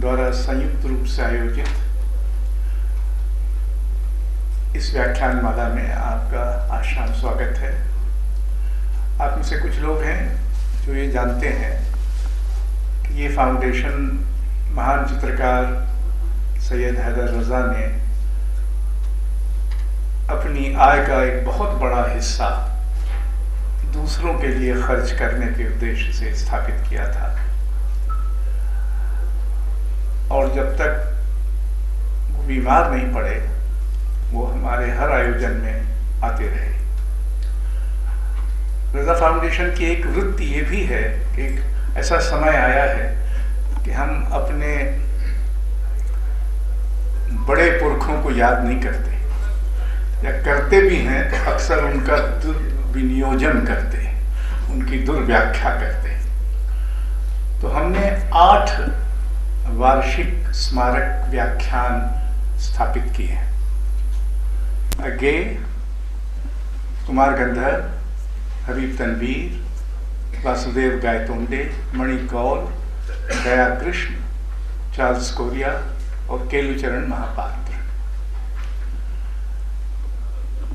द्वारा संयुक्त रूप से आयोजित इस व्याख्यान माला में आपका आशान स्वागत है। आप में से कुछ लोग हैं जो ये जानते हैं कि ये फाउंडेशन महान चित्रकार सैयद हैदर रजा ने अपनी आय का एक बहुत बड़ा हिस्सा दूसरों के लिए खर्च करने के उद्देश्य से स्थापित किया था, और जब तक वो बीमार नहीं पड़े वो हमारे हर आयोजन में आते रहे। रजा फाउंडेशन की एक वृत्ति ये भी है कि एक ऐसा समय आया है कि हम अपने बड़े पुरखों को याद नहीं करते, या करते भी हैं तो अक्सर उनका दुर्विनियोजन करते हैं, उनकी दुर्व्याख्या करते हैं। तो हमने 8 वार्षिक स्मारक व्याख्यान स्थापित किए हैं। अज्ञेय, कुमार गंधर्व, हबीब तनवीर, वासुदेव गायतोंडे, मणि कौल, दया कृष्ण, चार्ल्स कोरिया और केलुचरण महापात्र।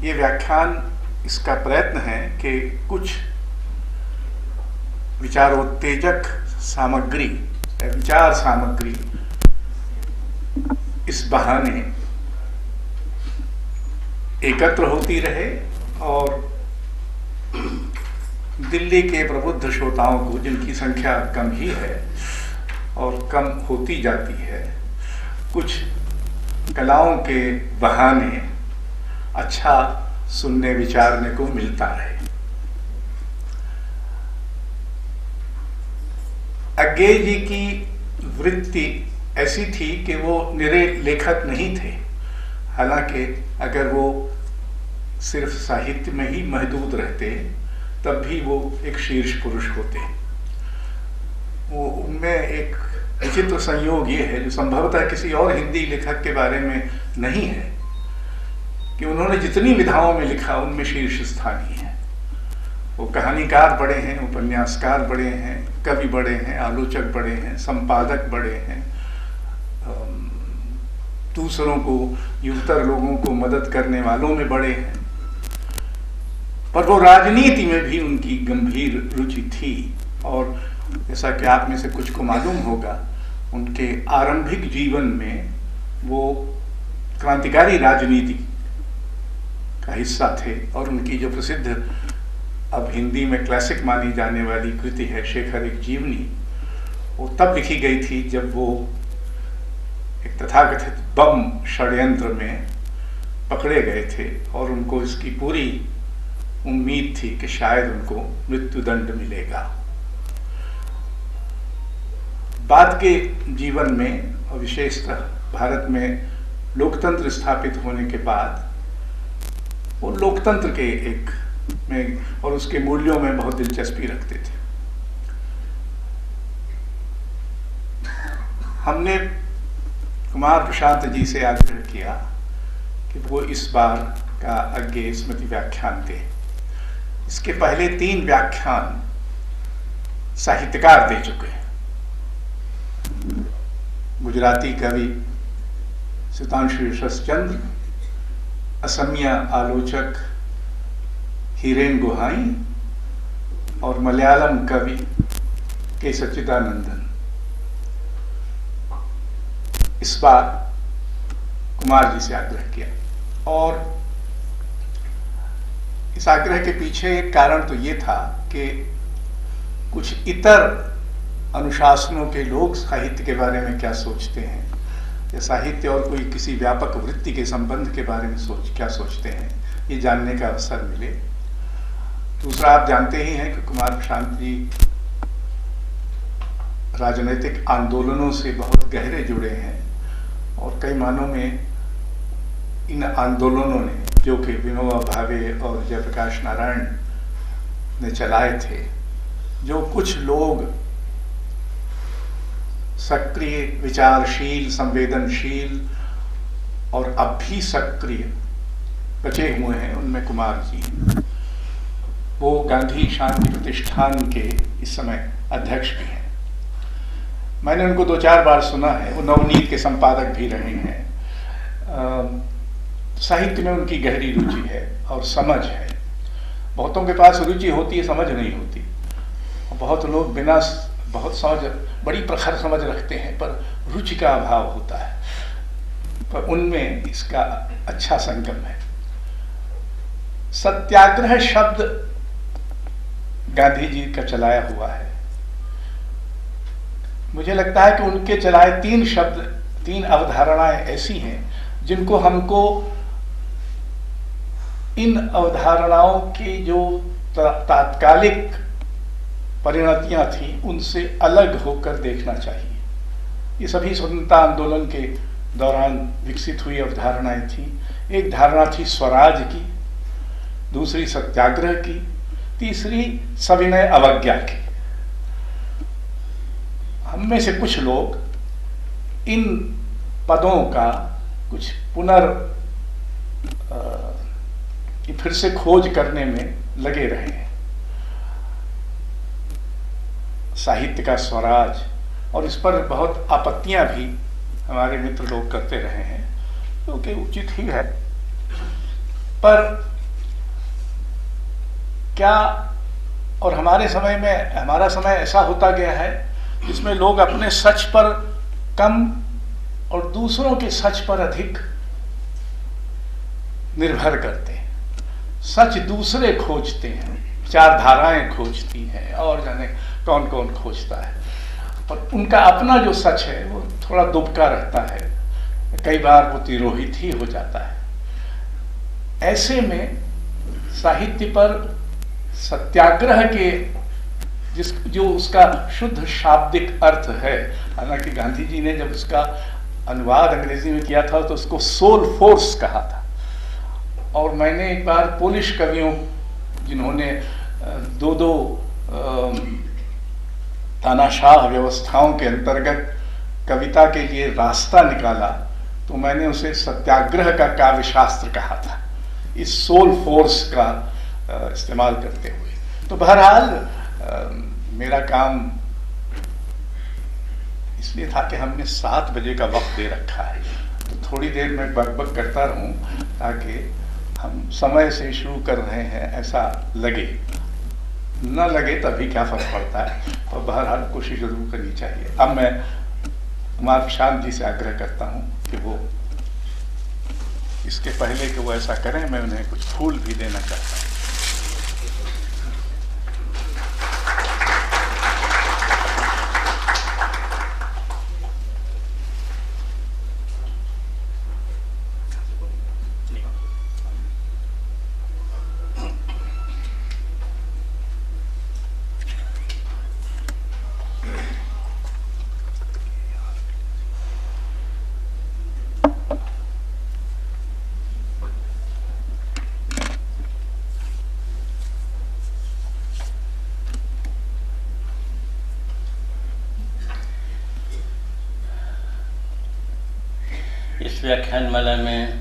ये व्याख्यान इसका प्रयत्न है कि कुछ विचारोत्तेजक सामग्री, विचार सामग्री इस बहाने एकत्र होती रहे और दिल्ली के प्रबुद्ध श्रोताओं को, जिनकी संख्या कम ही है और कम होती जाती है, कुछ कलाओं के बहाने अच्छा सुनने विचारने को मिलता रहे। अज्ञेय जी की वृत्ति ऐसी थी कि वो निरे लेखक नहीं थे। हालांकि अगर वो सिर्फ साहित्य में ही महदूद रहते तब भी वो एक शीर्ष पुरुष होते। वो उनमें एक विचित्र संयोग ये है, जो संभवतः किसी और हिंदी लेखक के बारे में नहीं है, कि उन्होंने जितनी विधाओं में लिखा उनमें शीर्ष स्थानीय है। वो कहानीकार बड़े हैं, उपन्यासकार बड़े हैं, कवि बड़े हैं, आलोचक बड़े हैं, संपादक बड़े हैं, दूसरों को, युवतर लोगों को मदद करने वालों में बड़े हैं। पर वो राजनीति में भी उनकी गंभीर रुचि थी, और जैसा कि आप में से कुछ को मालूम होगा, उनके आरंभिक जीवन में वो क्रांतिकारी राजनीति का हिस्सा थे। और उनकी जो प्रसिद्ध, अब हिंदी में क्लासिक मानी जाने वाली कृति है शेखर एक जीवनी, वो तब लिखी गई थी जब वो एक तथाकथित बम षड्यंत्र में पकड़े गए थे, और उनको इसकी पूरी उम्मीद थी कि शायद उनको मृत्युदंड मिलेगा। बाद के जीवन में, और विशेषतः भारत में लोकतंत्र स्थापित होने के बाद, वो लोकतंत्र के एक में और उसके मूल्यों में बहुत दिलचस्पी रखते थे। हमने कुमार प्रशांत जी से आग्रह किया कि वो इस बार का अज्ञेय स्मृति व्याख्यान दें। इसके पहले 3 व्याख्यान साहित्यकार दे चुके हैं। गुजराती कवि सुधांशु यशचंद्र, असमिया आलोचक हिरेन गुहाई और मलयालम कवि के सच्चिदानंदन। इस बार कुमार जी से आग्रह किया, और इस आग्रह के पीछे एक कारण तो ये था कि कुछ इतर अनुशासनों के लोग साहित्य के बारे में क्या सोचते हैं, या साहित्य और कोई किसी व्यापक वृत्ति के संबंध के बारे में क्या सोचते हैं, ये जानने का अवसर मिले। दूसरा, आप जानते ही हैं कि कुमार प्रशांत जी राजनीतिक आंदोलनों से बहुत गहरे जुड़े हैं, और कई मानों में इन आंदोलनों ने, जो कि विनोबा भावे और जयप्रकाश नारायण ने चलाए थे, जो कुछ लोग सक्रिय, विचारशील, संवेदनशील और अब भी सक्रिय बचे हुए हैं, उनमें कुमार जी, वो गांधी शांति प्रतिष्ठान के इस समय अध्यक्ष भी हैं। मैंने उनको 2-4 बार सुना है, वो नवनीत के संपादक भी रहे हैं। साहित्य में उनकी गहरी रुचि है और समझ है। बहुतों के पास रुचि होती है, समझ नहीं होती। बहुत लोग बिना बहुत समझ, बड़ी प्रखर समझ रखते हैं, पर रुचि का अभाव होता है। पर उनमें इसका अच्छा संगम है। सत्याग्रह शब्द गांधी जी का चलाया हुआ है। मुझे लगता है कि उनके चलाए 3 शब्द, 3 अवधारणाएं ऐसी हैं जिनको हमको इन अवधारणाओं की जो तात्कालिक परिणतियां थी उनसे अलग होकर देखना चाहिए। ये सभी स्वतंत्रता आंदोलन के दौरान विकसित हुई अवधारणाएं थी। एक धारणा थी स्वराज की, दूसरी सत्याग्रह की, तीसरी सविनय अवज्ञा की। हम में से कुछ लोग इन पदों का कुछ फिर से खोज करने में लगे रहे हैं। साहित्य का स्वराज, और इस पर बहुत आपत्तियां भी हमारे मित्र लोग करते रहे हैं, क्योंकि उचित ही है। पर क्या, और हमारे समय में, हमारा समय ऐसा होता गया है जिसमें लोग अपने सच पर कम और दूसरों के सच पर अधिक निर्भर करते हैं। सच दूसरे खोजते हैं, विचारधाराएं खोजती हैं, और जाने कौन कौन खोजता है, और उनका अपना जो सच है वो थोड़ा दुबका रहता है, कई बार वो तिरोहित ही हो जाता है। ऐसे में साहित्य पर सत्याग्रह के जो उसका शुद्ध शाब्दिक अर्थ है, हालांकि गांधी जी ने जब उसका अनुवाद अंग्रेजी में किया था तो उसको सोल फोर्स कहा था। और मैंने एक बार पोलिश कवियों, जिन्होंने दो तानाशाह व्यवस्थाओं के अंतर्गत कविता के लिए रास्ता निकाला, तो मैंने उसे सत्याग्रह का काव्यशास्त्र कहा था, इस सोल फोर्स का इस्तेमाल करते हुए। तो बहरहाल मेरा काम इसलिए था कि हमने 7 बजे का वक्त दे रखा है, तो थोड़ी देर में बकबक करता रहूं ताकि हम समय से शुरू कर रहे हैं ऐसा लगे। न लगे तभी क्या फर्क पड़ता है, तो बहरहाल कोशिश जरूर करनी चाहिए। अब मैं कुमार प्रशांत जी से आग्रह करता हूं कि वो इसके पहले कि वो ऐसा करें, मैं उन्हें कुछ फूल भी देना चाहता हूं। इस व्याख्यानमाला में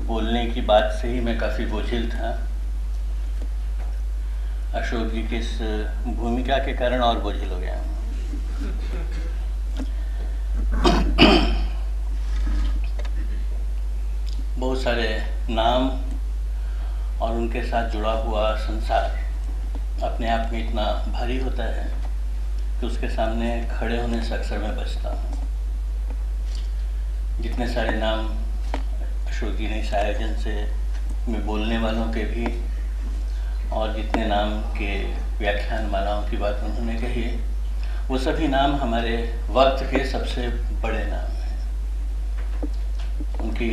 बोलने की बात से ही मैं काफ़ी बोझिल था। अशोक जी की इस भूमिका के कारण और बोझिल हो गया हूँ। बहुत सारे नाम और उनके साथ जुड़ा हुआ संसार अपने आप में इतना भारी होता है कि उसके सामने खड़े होने से अक्सर मैं बचता हूँ। जितने सारे नाम अशोक जी ने इस आयोजन से में बोलने वालों के भी, और जितने नाम के व्याख्यान मालाओं की बात उन्होंने कही, वो सभी नाम हमारे वक्त के सबसे बड़े नाम हैं। उनकी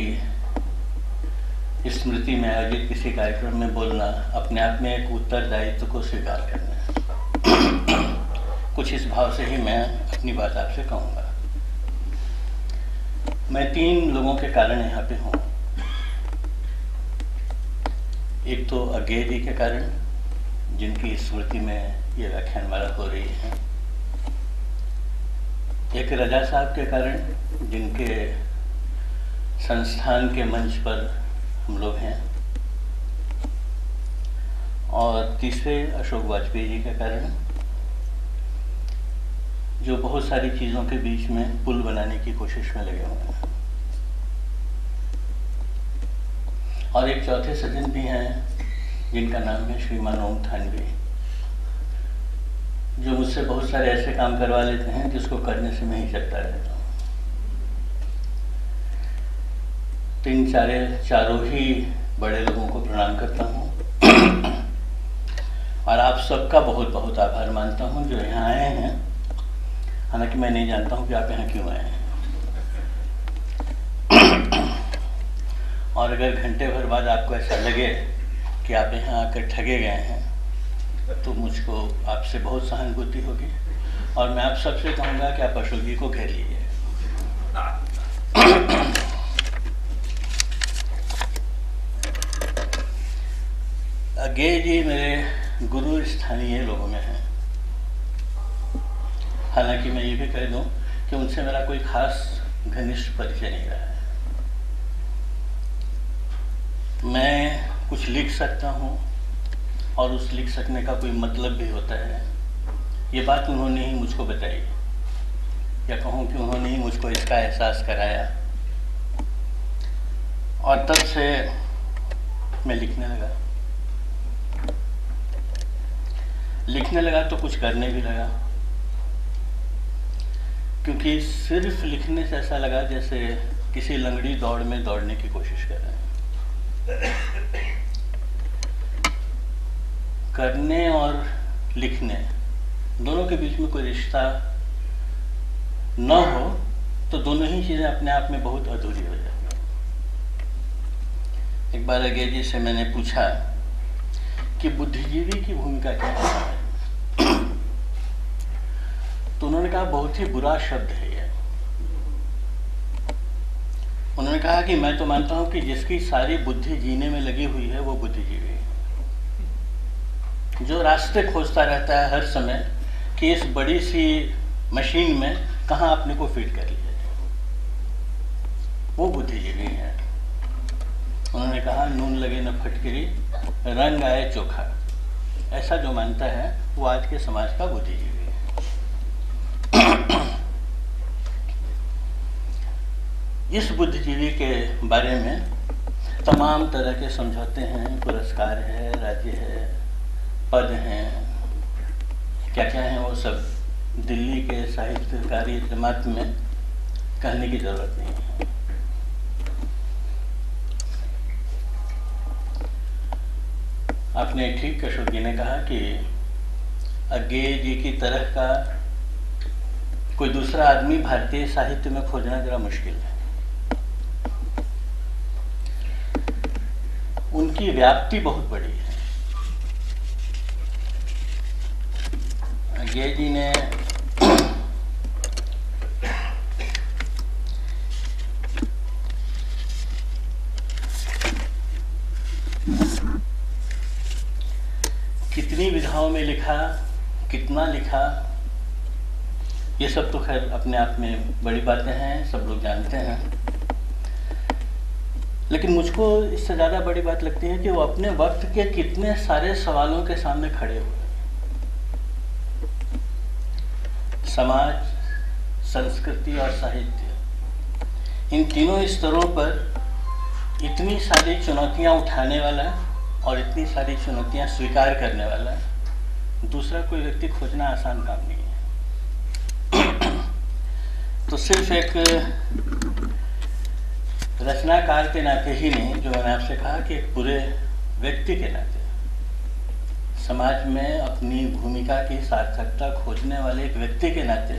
स्मृति में आयोजित किसी कार्यक्रम में बोलना अपने आप में एक उत्तरदायित्व को स्वीकार करना है। कुछ इस भाव से ही मैं अपनी बात आपसे कहूँगा। मैं 3 लोगों के कारण यहाँ पे हूँ। एक तो अज्ञे जी के कारण, जिनकी स्मृति में ये व्याख्यानमाला हो रही है। एक रजा साहब के कारण, जिनके संस्थान के मंच पर हम लोग हैं। और तीसरे अशोक वाजपेयी जी के कारण, जो बहुत सारी चीज़ों के बीच में पुल बनाने की कोशिश में लगे हुए हैं। और एक चौथे सज्जन भी हैं जिनका नाम है श्रीमान ओम थानवी, जो मुझसे बहुत सारे ऐसे काम करवा लेते हैं जिसको करने से मैं ही चलता रहता हूँ। तो इन चारों ही बड़े लोगों को प्रणाम करता हूँ और आप सबका बहुत बहुत आभार मानता हूँ जो यहाँ आए हैं। हालांकि मैं नहीं जानता हूँ कि आप यहाँ क्यों आए हैं। और अगर घंटे भर बाद आपको ऐसा लगे कि आप यहाँ आकर ठगे गए हैं तो मुझको आपसे बहुत सहानुभूति होगी और मैं आप सबसे कहूँगा कि आप अशोक जी को घेर लीजिए। अज्ञेय जी मेरे गुरु स्थानीय लोगों में हैं। हालांकि मैं ये भी कह दूं कि उनसे मेरा कोई खास घनिष्ठ परिचय नहीं रहा है। मैं कुछ लिख सकता हूँ और उस लिख सकने का कोई मतलब भी होता है, ये बात उन्होंने ही मुझको बताई, या कहूँ कि उन्होंने ही मुझको इसका एहसास कराया। और तब से मैं लिखने लगा तो कुछ करने भी लगा, क्योंकि सिर्फ लिखने से ऐसा लगा जैसे किसी लंगड़ी दौड़ में दौड़ने की कोशिश कर रहे हैं। करने और लिखने दोनों के बीच में कोई रिश्ता न हो तो दोनों ही चीज़ें अपने आप में बहुत अधूरी हो जाती हैं। एक बार अज्ञेय जी से मैंने पूछा कि बुद्धिजीवी की भूमिका क्या है, तो उन्होंने कहा बहुत ही बुरा शब्द है ये। उन्होंने कहा कि मैं तो मानता हूं कि जिसकी सारी बुद्धि जीने में लगी हुई है वो बुद्धिजीवी है, जो रास्ते खोजता रहता है हर समय कि इस बड़ी सी मशीन में कहाँ अपने को फिट कर लिया जाए, वो बुद्धिजीवी है। उन्होंने कहा नून लगे न फटकरी रंग आए चोखा, ऐसा जो मानता है वो आज के समाज का बुद्धिजीवी है। इस बुद्धिजीवी के बारे में तमाम तरह के समझौते हैं, पुरस्कार है, राज्य है, पद हैं, क्या क्या हैं, वो सब दिल्ली के साहित्यकारी जमात में कहने की जरूरत नहीं है। आपने ठीक अशोक जी ने कहा कि अज्ञेय जी की तरह का कोई दूसरा आदमी भारतीय साहित्य में खोजना जरा मुश्किल है। उनकी व्याप्ति बहुत बड़ी है। अज्ञेय जी ने कितनी विधाओं में लिखा, कितना लिखा, ये सब तो खैर अपने आप में बड़ी बातें हैं, सब लोग जानते हैं। लेकिन मुझको इससे ज़्यादा बड़ी बात लगती है कि वो अपने वक्त के कितने सारे सवालों के सामने खड़े हुए। समाज, संस्कृति और साहित्य, इन तीनों स्तरों पर इतनी सारी चुनौतियां उठाने वाला और इतनी सारी चुनौतियां स्वीकार करने वाला दूसरा कोई व्यक्ति खोजना आसान काम नहीं है। तो सिर्फ एक रचनाकार के नाते ही नहीं, जो मैंने आपसे कहा कि एक पूरे व्यक्ति के नाते समाज में अपनी भूमिका की सार्थकता खोजने वाले एक व्यक्ति के नाते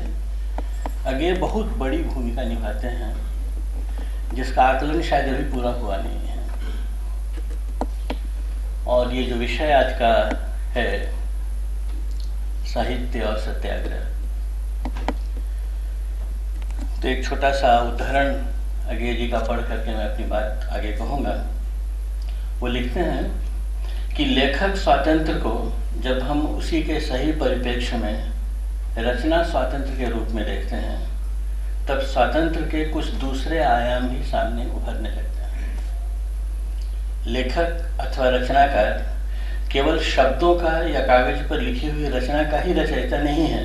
अज्ञेय बहुत बड़ी भूमिका निभाते हैं, जिसका आकलन शायद अभी पूरा हुआ नहीं है। और ये जो विषय आज का है, साहित्य और सत्याग्रह, तो एक छोटा सा उदाहरण अज्ञेय जी का पढ़ करके मैं अपनी बात आगे कहूँगा। वो लिखते हैं कि लेखक स्वातंत्र को जब हम उसी के सही परिप्रेक्ष्य में रचना स्वातंत्र के रूप में देखते हैं, तब स्वातंत्र के कुछ दूसरे आयाम भी सामने उभरने लगते हैं। लेखक अथवा रचनाकार केवल शब्दों का या कागज पर लिखी हुई रचना का ही रचयिता नहीं है,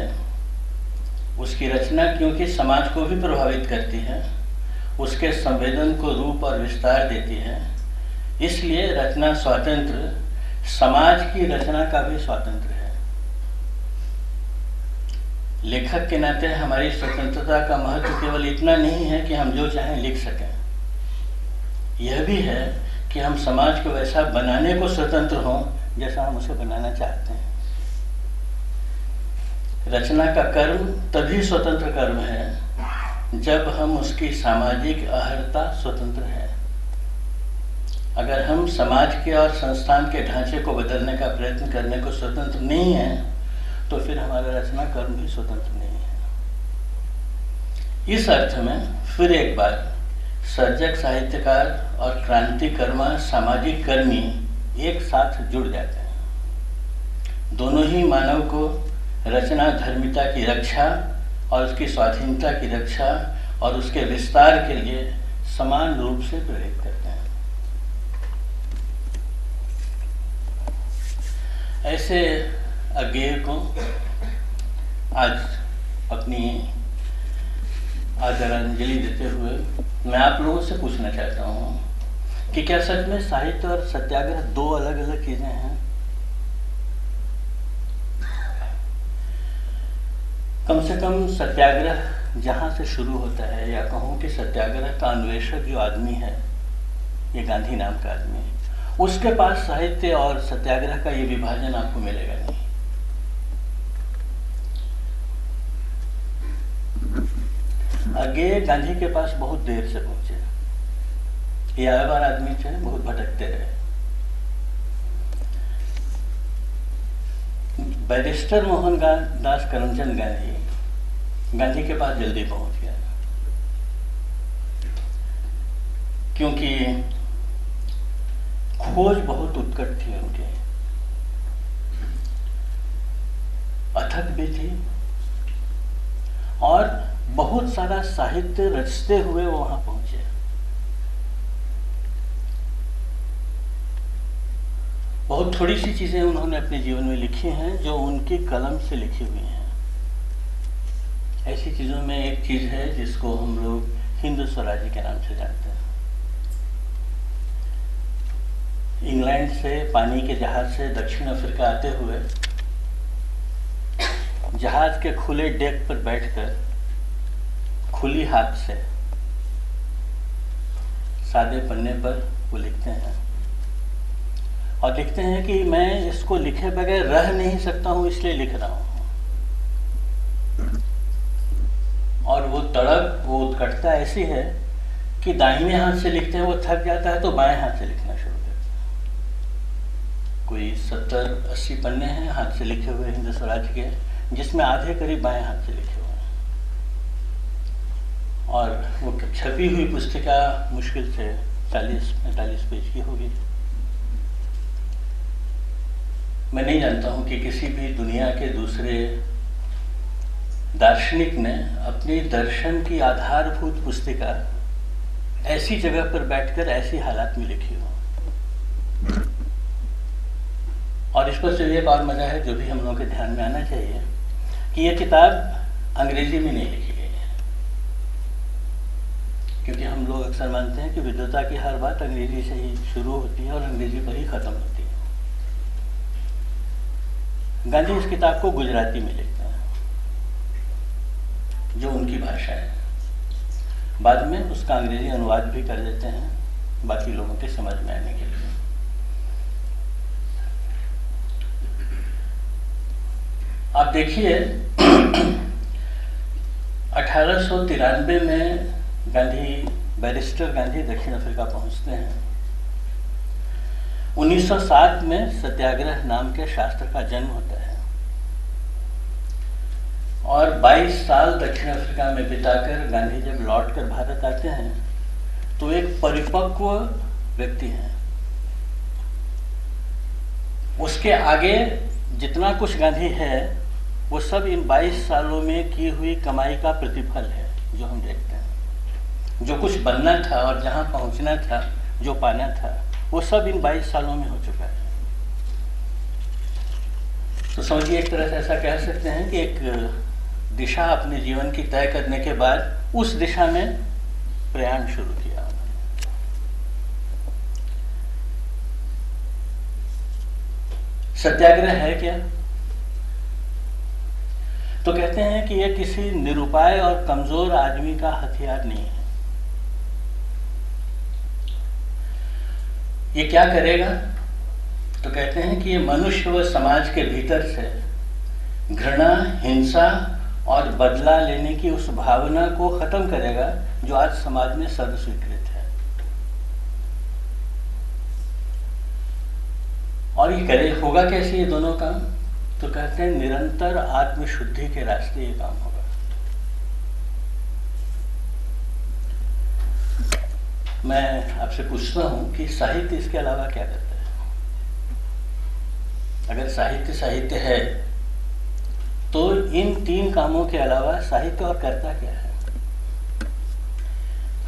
उसकी रचना क्योंकि समाज को भी प्रभावित करती है, उसके संवेदन को रूप और विस्तार देती है, इसलिए रचना स्वातंत्र समाज की रचना का भी स्वातंत्र है। लेखक के नाते हमारी स्वतंत्रता का महत्व केवल इतना नहीं है कि हम जो चाहें लिख सकें, यह भी है कि हम समाज को वैसा बनाने को स्वतंत्र हों जैसा हम उसे बनाना चाहते हैं। रचना का कर्म तभी स्वतंत्र कर्म है जब हम उसकी सामाजिक अहर्ता स्वतंत्र है। अगर हम समाज के और संस्थान के ढांचे को बदलने का प्रयत्न करने को स्वतंत्र नहीं है तो फिर हमारा रचना कर्म भी स्वतंत्र नहीं है। इस अर्थ में फिर एक बार सर्जक, साहित्यकार और क्रांतिकर्मा सामाजिक कर्मी एक साथ जुड़ जाते हैं। दोनों ही मानव को रचना धर्मिता की रक्षा और उसकी स्वाधीनता की रक्षा और उसके विस्तार के लिए समान रूप से प्रेरित करते हैं। ऐसे अज्ञेय को आज अपनी आदरांजलि देते हुए मैं आप लोगों से पूछना चाहता हूँ कि क्या सच में साहित्य और सत्याग्रह दो अलग अलग चीजें हैं? कम से कम सत्याग्रह जहाँ से शुरू होता है, या कहूँ कि सत्याग्रह का अन्वेषक जो आदमी है, ये गांधी नाम का आदमी, उसके पास साहित्य और सत्याग्रह का ये विभाजन आपको मिलेगा नहीं। अज्ञेय गांधी के पास बहुत देर से पहुंचे। ये आए बार आदमी थे, बहुत भटकते रहे। बैरिस्टर मोहनदास करमचंद गांधी के पास जल्दी पहुंच गया, क्योंकि खोज बहुत उत्कट थी उनके, अथक भी थी, और बहुत सारा साहित्य रचते हुए वो वहां पहुंचे। बहुत थोड़ी सी चीजें उन्होंने अपने जीवन में लिखी हैं जो उनकी कलम से लिखी हुई हैं। ऐसी चीजों में एक चीज है जिसको हम लोग हिंद स्वराज्य के नाम से जानते हैं। इंग्लैंड से पानी के जहाज से दक्षिण अफ्रीका आते हुए जहाज के खुले डेक पर बैठकर खुली हाथ से सादे पन्ने पर वो लिखते हैं, और लिखते हैं कि मैं इसको लिखे बगैर रह नहीं सकता हूं, इसलिए लिख रहा हूं। और वो तड़प, वो उत्कटता ऐसी है कि दाहिने हाथ से लिखते हैं, वो थक जाता है तो बाएं हाथ से लिखना शुरू करता है। कोई 70-80 पन्ने हैं हाथ से लिखे हुए हिंद स्वराज्य के, जिसमें आधे करीब बाएं हाथ से लिखे हुए हैं। और वो छपी हुई पुस्तिका मुश्किल से 40-45 पेज की होगी। मैं नहीं जानता हूं कि किसी भी दुनिया के दूसरे दार्शनिक ने अपनी दर्शन की आधारभूत पुस्तिका ऐसी जगह पर बैठकर ऐसी हालात में लिखी हो। और इस पर से एक और मजा है जो भी हम लोगों के ध्यान में आना चाहिए कि यह किताब अंग्रेजी में नहीं लिखी गई है, क्योंकि हम लोग अक्सर मानते हैं कि विद्वता की हर बात अंग्रेजी से ही शुरू होती है और अंग्रेजी पर ही खत्म होती है। गांधी इस किताब को गुजराती में लिखते हैं, जो उनकी भाषा है। बाद में उसका अंग्रेजी अनुवाद भी कर देते हैं बाकी लोगों के समझ में आने के लिए। आप देखिए 1893 में बैरिस्टर गांधी दक्षिण अफ्रीका पहुंचते हैं। 1907 में सत्याग्रह नाम के शास्त्र का जन्म होता है, और 22 साल दक्षिण अफ्रीका में बिताकर गांधी जब लौटकर भारत आते हैं तो एक परिपक्व व्यक्ति हैं। उसके आगे जितना कुछ गांधी है वो सब इन 22 सालों में की हुई कमाई का प्रतिफल है, जो हम देखते हैं। जो कुछ बनना था और जहां पहुंचना था, जो पाना था, वो सब इन 22 सालों में हो चुका है। तो समझिए एक तरह से ऐसा कह सकते हैं कि एक दिशा अपने जीवन की तय करने के बाद उस दिशा में प्रयाण शुरू किया उन्होंने। सत्याग्रह है क्या? तो कहते हैं कि यह किसी निरुपाय और कमजोर आदमी का हथियार नहीं है। ये क्या करेगा? तो कहते हैं कि ये मनुष्य व समाज के भीतर से घृणा, हिंसा और बदला लेने की उस भावना को खत्म करेगा जो आज समाज में सर्वस्वीकृत है। और ये करे होगा कैसे ये दोनों काम? तो कहते हैं निरंतर आत्मशुद्धि के रास्ते ये काम होगा। मैं आपसे पूछता हूं कि साहित्य इसके अलावा क्या करता है? अगर साहित्य साहित्य है तो इन 3 कामों के अलावा साहित्य और करता क्या है?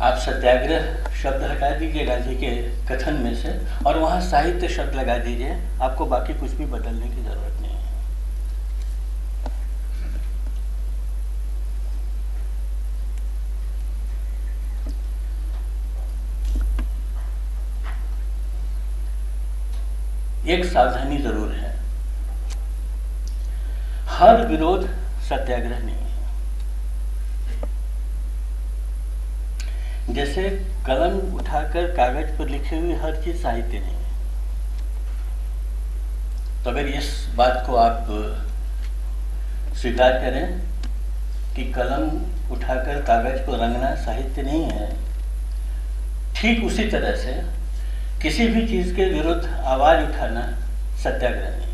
आप सत्याग्रह शब्द हटा दीजिए गांधी के कथन में से और वहां साहित्य शब्द लगा दीजिए, आपको बाकी कुछ भी बदलने की जरूरत नहीं है। एक सावधानी जरूर है, हर विरोध सत्याग्रह नहीं है। जैसे कलम उठाकर कागज पर लिखी हुई हर चीज साहित्य नहीं है। तो अगर इस बात को आप स्वीकार करें कि कलम उठाकर कागज को रंगना साहित्य नहीं है, ठीक उसी तरह से किसी भी चीज के विरुद्ध आवाज उठाना सत्याग्रह नहीं है।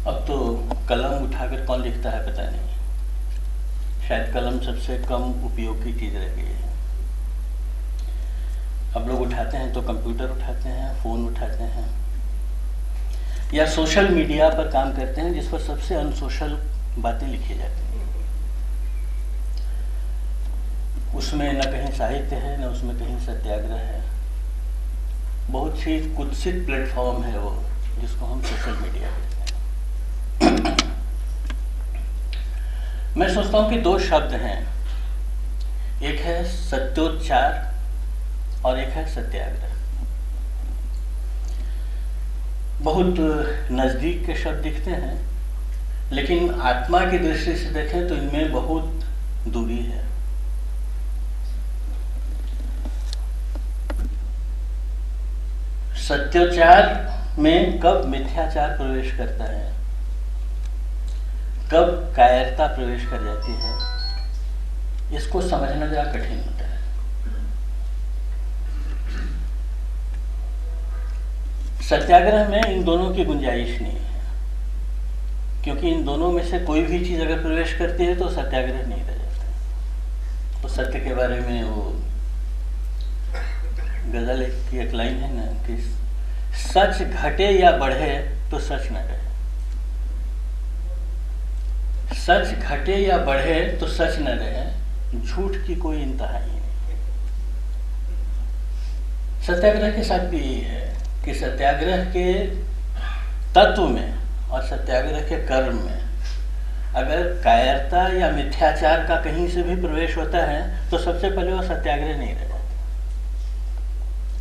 अब तो कलम उठाकर कौन लिखता है पता नहीं, शायद कलम सबसे कम उपयोग की चीज रह गई है। अब लोग उठाते हैं तो कंप्यूटर उठाते हैं, फोन उठाते हैं, या सोशल मीडिया पर काम करते हैं जिस पर सबसे अनसोशल बातें लिखी जाती हैं। उसमें न कहीं साहित्य है, न उसमें कहीं सत्याग्रह है। बहुत ही कुत्सित प्लेटफॉर्म है वो, जिसको हम सोशल मीडिया कहते हैं। मैं सोचता हूं कि 2 शब्द हैं, एक है सत्योच्चार और एक है सत्याग्रह। बहुत नजदीक के शब्द दिखते हैं, लेकिन आत्मा की दृष्टि से देखें तो इनमें बहुत दूरी है। सत्योच्चार में कब मिथ्याचार प्रवेश करता है, कब कायरता प्रवेश कर जाती है, इसको समझना जरा कठिन होता है। सत्याग्रह में इन दोनों की गुंजाइश नहीं है, क्योंकि इन दोनों में से कोई भी चीज अगर प्रवेश करती है तो सत्याग्रह नहीं रह जाता। तो सत्य के बारे में वो गजल की एक लाइन है ना कि सच घटे या बढ़े तो सच न रहे, सच घटे या बढ़े तो सच न रहे, झूठ की कोई इंतहा ही नहीं। सत्याग्रह के साथ भी यही है कि सत्याग्रह के तत्व में और सत्याग्रह के कर्म में अगर कायरता या मिथ्याचार का कहीं से भी प्रवेश होता है तो सबसे पहले वो सत्याग्रह नहीं रह जाता।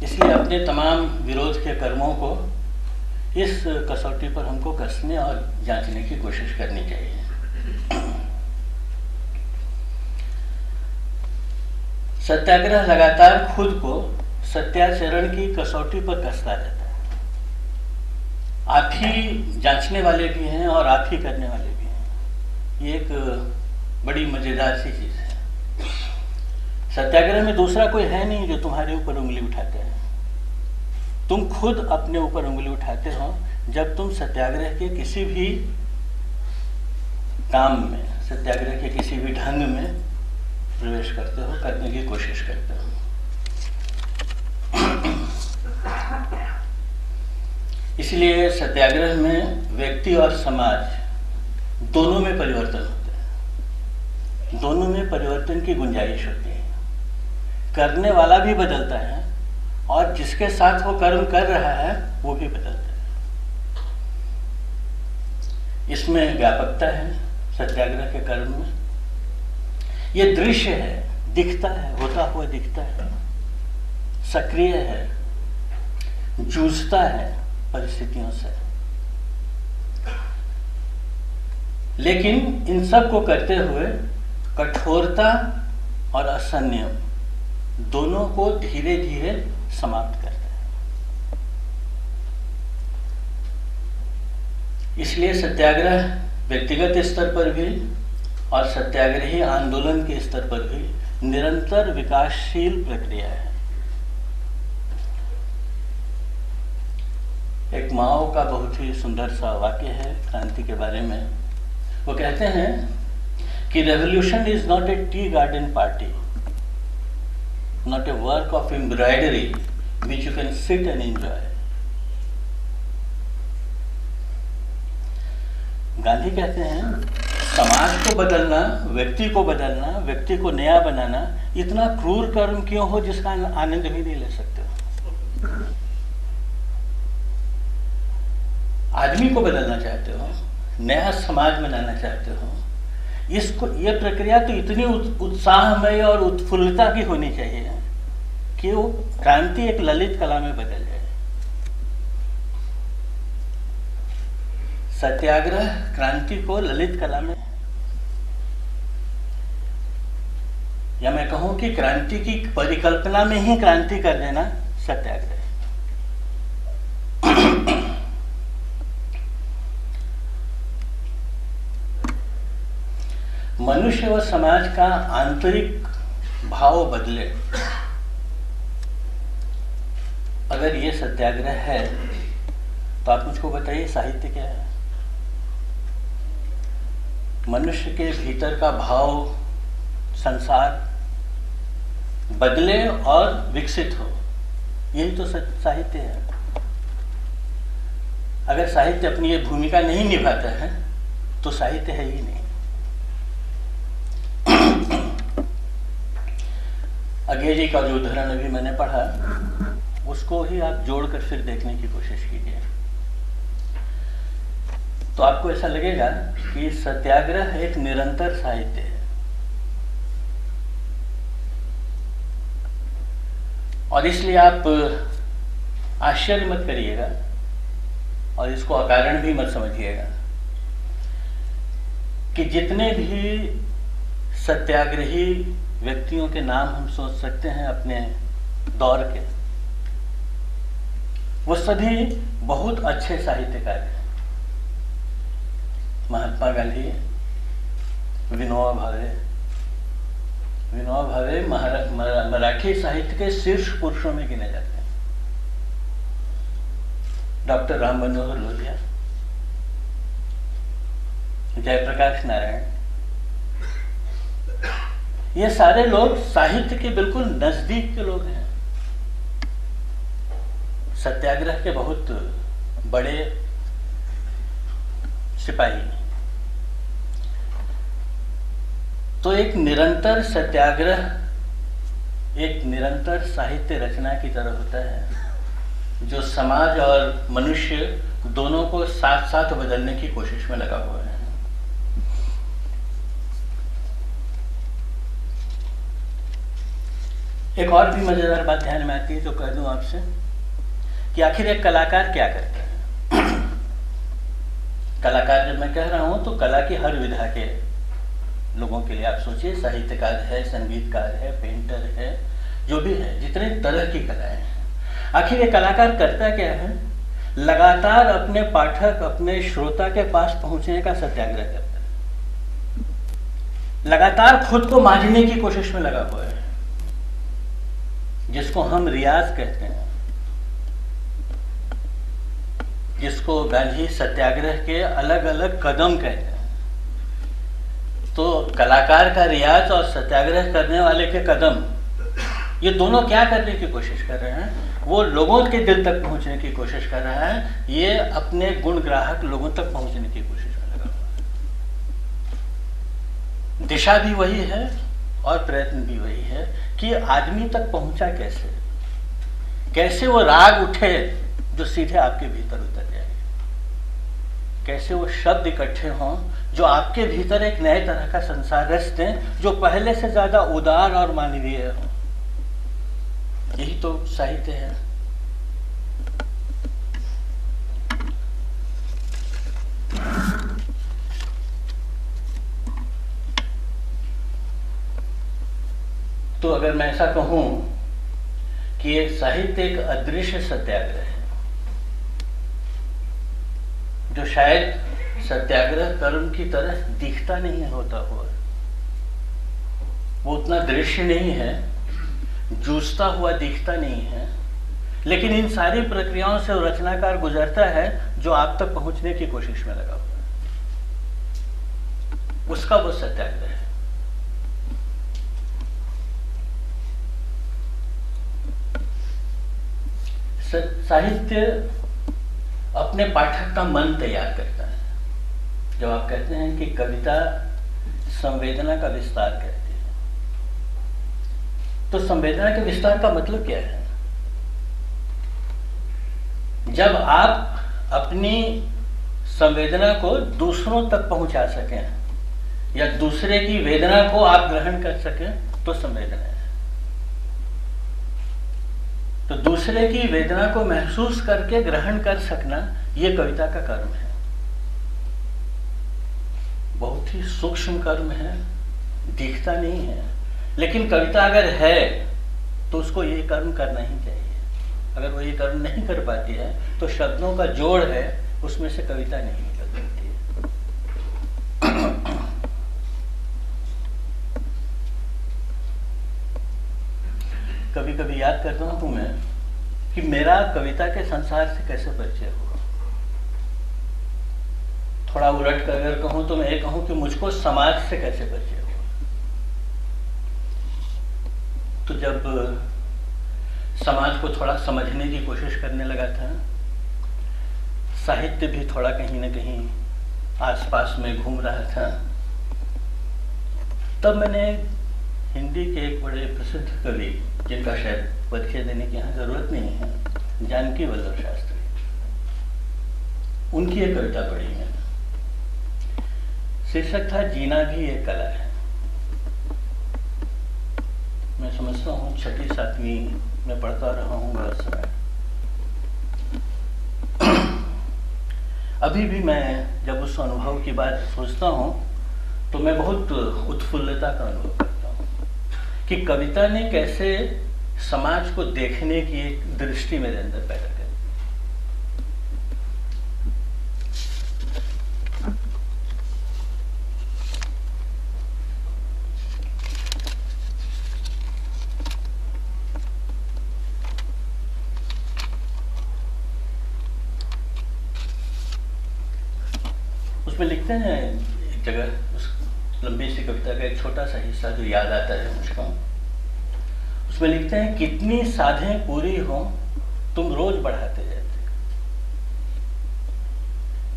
इसलिए अपने तमाम विरोध के कर्मों को इस कसौटी पर हमको कसने और जांचने की कोशिश करनी चाहिए। सत्याग्रह लगातार खुद को सत्याचरण की कसौटी पर कसता रहता है। आप ही जांचने वाले भी हैं और आप ही करने वाले भी हैं। ये एक बड़ी मजेदार सी चीज है। सत्याग्रह में दूसरा कोई है नहीं जो तुम्हारे ऊपर उंगली उठाते हैं। तुम खुद अपने ऊपर उंगली उठाते हो जब तुम सत्याग्रह के किसी भी काम में, सत्याग्रह के किसी भी ढंग में प्रवेश करते हो, करने की कोशिश करते हो। इसलिए सत्याग्रह में व्यक्ति और समाज दोनों में परिवर्तन होते हैं, दोनों में परिवर्तन की गुंजाइश होती है। करने वाला भी बदलता है और जिसके साथ वो कर्म कर रहा है वो भी बदलता है। इसमें व्यापकता है सत्याग्रह के कर्म में। ये दृश्य है, दिखता है, होता हुआ दिखता है, सक्रिय है, जूझता है परिस्थितियों से। लेकिन इन सब को करते हुए कठोरता और असंयम दोनों को धीरे धीरे समाप्त करता है। इसलिए सत्याग्रह व्यक्तिगत स्तर पर भी और सत्याग्रही आंदोलन के स्तर पर भी निरंतर विकासशील प्रक्रिया है। एक माओ का बहुत ही सुंदर सा वाक्य है क्रांति के बारे में। वो कहते हैं कि revolution is not A tea garden party, not a work of embroidery which you can sit and enjoy. Gandhi कहते हैं समाज को बदलना, व्यक्ति को नया बनाना इतना क्रूर कर्म क्यों हो जिसका आनंद भी नहीं ले सकते हो। आदमी को बदलना चाहते हो, नया समाज बनाना चाहते हो, इसको ये प्रक्रिया तो इतनी उत्साहमय और उत्फुल्लता की होनी चाहिए कि वो क्रांति एक ललित कला में बदल जाए। सत्याग्रह क्रांति को ललित कला में, या मैं कहूं कि क्रांति की परिकल्पना में ही क्रांति कर देना सत्याग्रह। मनुष्य व समाज का आंतरिक भाव बदले, अगर ये सत्याग्रह है तो आप मुझको बताइए साहित्य क्या है। मनुष्य के भीतर का भाव, संसार बदले और विकसित हो, यही तो साहित्य है। अगर साहित्य अपनी ये भूमिका नहीं निभाता है तो साहित्य है ही नहीं। अज्ञे जी का जो उदाहरण अभी मैंने पढ़ा, उसको ही आप जोड़कर फिर देखने की कोशिश कीजिए, तो आपको ऐसा लगेगा कि सत्याग्रह एक निरंतर साहित्य है। और इसलिए आप आश्चर्य मत करिएगा और इसको अकारण भी मत समझिएगा कि जितने भी सत्याग्रही व्यक्तियों के नाम हम सोच सकते हैं अपने दौर के, वो सभी बहुत अच्छे साहित्यकार हैं। महात्मा गांधी, विनोबा भावे मराठी साहित्य के शीर्ष पुरुषों में गिने जाते हैं। डॉक्टर राम मनोहर लोहिया, जयप्रकाश नारायण, ये सारे लोग साहित्य के बिल्कुल नजदीक के लोग हैं, सत्याग्रह के बहुत बड़े सिपाही। तो एक निरंतर सत्याग्रह एक निरंतर साहित्य रचना की तरह होता है जो समाज और मनुष्य दोनों को साथ साथ बदलने की कोशिश में लगा हुआ है। एक और भी मजेदार बात ध्यान में आती है जो कह दूं आपसे कि आखिर एक कलाकार क्या करता है। कलाकार जब मैं कह रहा हूं तो कला की हर विधा के लोगों के लिए आप सोचिए, साहित्यकार है, संगीतकार है, पेंटर है, जो भी है, जितने तरह की कलाएं हैं। आखिर ये कलाकार करता क्या है? लगातार अपने पाठक, अपने श्रोता के पास पहुंचने का सत्याग्रह करता है, लगातार खुद को मांझने की कोशिश में लगा हुआ है, जिसको हम रियाज कहते हैं, जिसको गांधी सत्याग्रह के अलग अलग कदम कहते हैं। तो कलाकार का रियाज और सत्याग्रह करने वाले के कदम, ये दोनों क्या करने की कोशिश कर रहे हैं? वो लोगों के दिल तक पहुंचने की कोशिश कर रहा है, ये अपने गुण ग्राहक लोगों तक पहुंचने की कोशिश में लगा हुआ है। दिशा भी वही है और प्रयत्न भी वही है कि आदमी तक पहुंचा कैसे, कैसे वो राग उठे जो सीधे आपके भीतर उतर जाए, कैसे वो शब्द इकट्ठे हों जो आपके भीतर एक नए तरह का संसार रच दें, जो पहले से ज्यादा उदार और मानवीय हो। यही तो साहित्य है। तो अगर मैं ऐसा कहूं कि ये साहित्य एक अदृश्य सत्याग्रह है, जो शायद सत्याग्रह कर्म की तरह दिखता नहीं होता हुआ, वो उतना दृश्य नहीं है, जूझता हुआ दिखता नहीं है, लेकिन इन सारी प्रक्रियाओं से रचनाकार गुजरता है जो आप तक पहुंचने की कोशिश में लगा हुआ है, उसका वो सत्याग्रह है। साहित्य अपने पाठक का मन तैयार करता है। जब आप कहते हैं कि कविता संवेदना का विस्तार करती है, तो संवेदना के विस्तार का मतलब क्या है? जब आप अपनी संवेदना को दूसरों तक पहुंचा सकें या दूसरे की वेदना को आप ग्रहण कर सकें, तो संवेदना है। तो दूसरे की वेदना को महसूस करके ग्रहण कर सकना, यह कविता का कर्म है। बहुत ही सूक्ष्म कर्म है, दिखता नहीं है, लेकिन कविता अगर है तो उसको ये कर्म करना ही चाहिए। अगर वो ये कर्म नहीं कर पाती है तो शब्दों का जोड़ है, उसमें से कविता नहीं निकल सकती है। कभी कभी याद करता हूं मैं कि मेरा कविता के संसार से कैसे परिचय हुआ। थोड़ा उलट कर अगर कहूं तो मैं ये कहूं कि मुझको समाज से कैसे परिचय हुआ। तो जब समाज को थोड़ा समझने की कोशिश करने लगा था, साहित्य भी थोड़ा कहीं ना कहीं आसपास में घूम रहा था, तब मैंने हिंदी के एक बड़े प्रसिद्ध कवि, जिनका शायद परिचय देने की यहाँ जरूरत नहीं है, जानकी वल्लभ शास्त्री, उनकी एक कविता पढ़ी मैंने। शीर्षक था जीना भी एक कला है। मैं समझता हूँ 6वीं 7वीं में पढ़ता रहा हूँ उस समय। अभी भी मैं जब उस अनुभव की बात सोचता हूँ तो मैं बहुत उत्फुल्लता का अनुभव करता हूँ कि कविता ने कैसे समाज को देखने की एक दृष्टि मेरे अंदर पैदा कर दी। उसमें लिखते हैं एक जगह, उस लंबी सी कविता का एक छोटा सा हिस्सा जो याद आता है मुझको, उसमें लिखते हैं, कितनी साधें पूरी हो तुम रोज बढ़ाते जाते,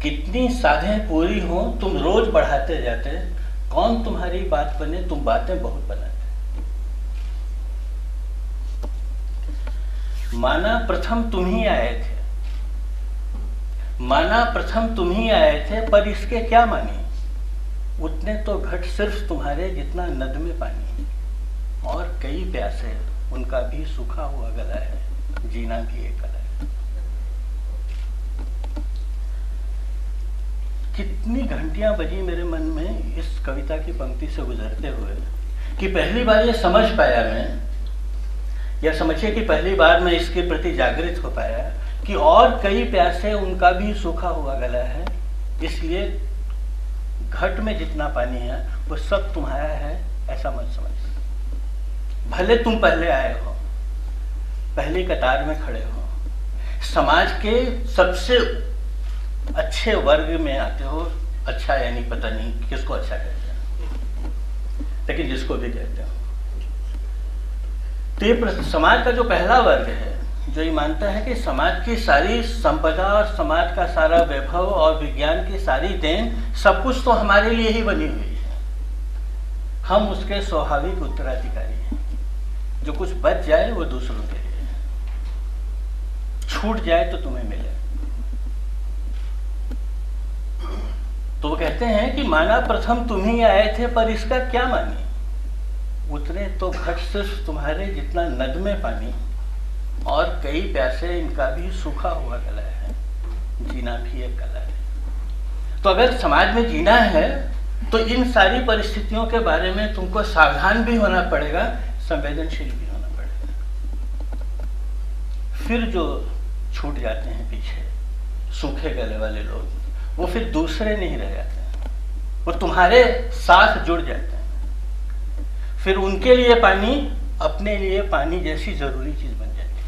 कितनी साधें पूरी हो तुम रोज बढ़ाते जाते, कौन तुम्हारी बात बने तुम बातें बहुत बनाते। माना प्रथम तुम ही आए थे, माना प्रथम तुम ही आए थे, पर इसके क्या मानी, उतने तो घट सिर्फ तुम्हारे जितना नद में पानी, और कई प्यासे उनका भी सूखा हुआ गला है, जीना भी एक कला है। कितनी घंटियां बजी मेरे मन में इस कविता की पंक्ति से गुजरते हुए कि पहली बार ये समझ पाया मैं, या समझिए कि पहली बार मैं इसके प्रति जागृत हो पाया कि और कई प्यासे उनका भी सूखा हुआ गला है, इसलिए घट में जितना पानी है वो सब तुम्हारा है, ऐसा मत समझ। भले तुम पहले आए हो, पहली कतार में खड़े हो, समाज के सबसे अच्छे वर्ग में आते हो, अच्छा यानी पता नहीं किसको अच्छा कहते हैं, लेकिन जिसको भी कहते हो, तो ये समाज का जो पहला वर्ग है जो ये मानता है कि समाज की सारी संपदा और समाज का सारा वैभव और विज्ञान की सारी देन सब कुछ तो हमारे लिए ही बनी हुई है, हम उसके स्वाभाविक उत्तराधिकारी हैं, जो कुछ बच जाए वो दूसरों के लिए है। छूट जाए तो तुम्हें मिले। तो वो कहते हैं कि माना प्रथम तुम ही आए थे, पर इसका क्या मानी, उतने तो घट सिर्फ तुम्हारे जितना नद में पानी, और कई प्यासे इनका भी सूखा हुआ गला है, जीना भी एक कला है। तो अगर समाज में जीना है तो इन सारी परिस्थितियों के बारे में तुमको सावधान भी होना पड़ेगा, संवेदनशील भी होना पड़ेगा। फिर जो छूट जाते हैं पीछे, सूखे गले वाले लोग, वो फिर दूसरे नहीं रह जाते हैं, वो तुम्हारे साथ जुड़ जाते हैं। फिर उनके लिए पानी अपने लिए पानी जैसी जरूरी चीज बन जाती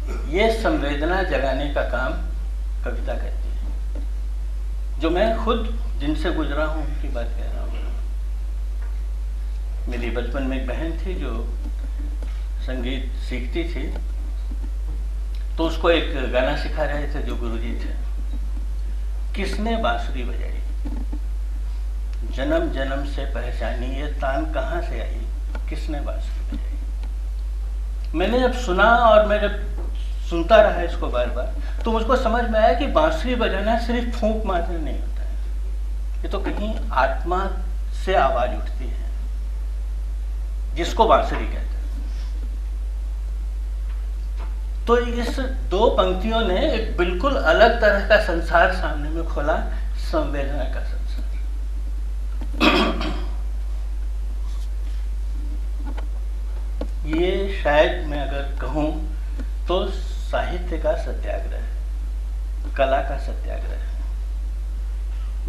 है। ये संवेदना जगाने का काम कविता करती है। जो मैं खुद जिनसे गुजरा हूं उनकी बात कह रहा हूं। मेरी बचपन में एक बहन थी जो संगीत सीखती थी, तो उसको एक गाना सिखा रहे थे जो गुरुजी थे। किसने बांसुरी बजाई, जन्म जन्म से पहचानी, ये तान कहाँ से आई, किसने बांसुरी बजाई। मैंने जब सुना और मैं जब सुनता रहा इसको बार बार, तो मुझको समझ में आया कि बांसुरी बजाना सिर्फ फूंक मारना नहीं होता है, ये तो कहीं आत्मा से आवाज उठती है, जिसको बांसुरी कहते हैं। तो इस दो पंक्तियों ने एक बिल्कुल अलग तरह का संसार सामने में खोला, संवेदना का संसार। ये शायद मैं अगर कहूं तो साहित्य का सत्याग्रह है, कला का सत्याग्रह है,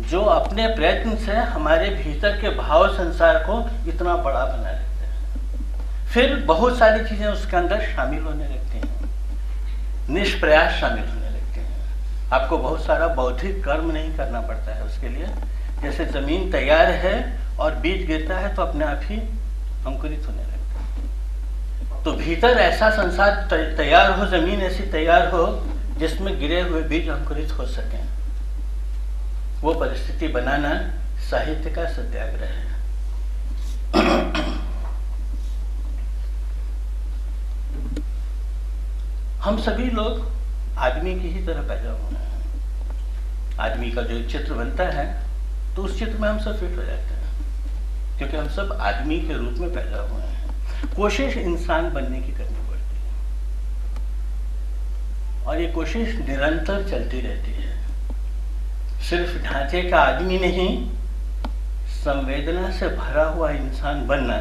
जो अपने प्रयत्न से हमारे भीतर के भाव संसार को इतना बड़ा बना लेते हैं। फिर बहुत सारी चीजें उसके अंदर शामिल होने लगती हैं, निष्प्रयास शामिल होने लगते हैं। आपको बहुत सारा बौद्धिक कर्म नहीं करना पड़ता है उसके लिए। जैसे जमीन तैयार है और बीज गिरता है तो अपने आप ही अंकुरित होने लगता है। तो भीतर ऐसा संसार तैयार हो, जमीन ऐसी तैयार हो जिसमें गिरे हुए बीज अंकुरित हो सकें, वो परिस्थिति बनाना साहित्य का सत्याग्रह है। हम सभी लोग आदमी की ही तरह पैदा हुए हैं। आदमी का जो चित्र बनता है तो उस चित्र में हम सब फिट हो जाते हैं, क्योंकि हम सब आदमी के रूप में पैदा हुए हैं। कोशिश इंसान बनने की करनी पड़ती है, और ये कोशिश निरंतर चलती रहती है। सिर्फ ढांचे का आदमी नहीं, संवेदना से भरा हुआ इंसान बनना,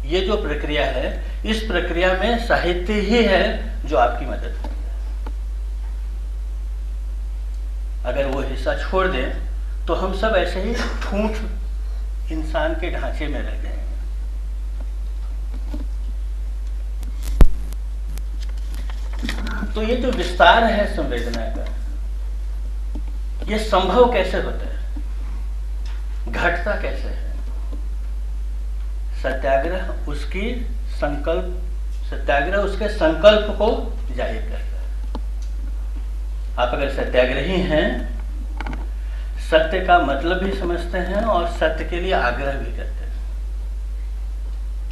ये जो प्रक्रिया है, इस प्रक्रिया में साहित्य ही है जो आपकी मदद करेगा। अगर वो हिस्सा छोड़ दें तो हम सब ऐसे ही ठूंठ इंसान के ढांचे में रह जाएंगे। तो ये जो विस्तार है संवेदना का, ये संभव कैसे होता है, घटता कैसे है? सत्याग्रह उसकी संकल्प, सत्याग्रह उसके संकल्प को जाहिर करता है। आप अगर सत्याग्रही हैं, सत्य का मतलब भी समझते हैं और सत्य के लिए आग्रह भी करते हैं।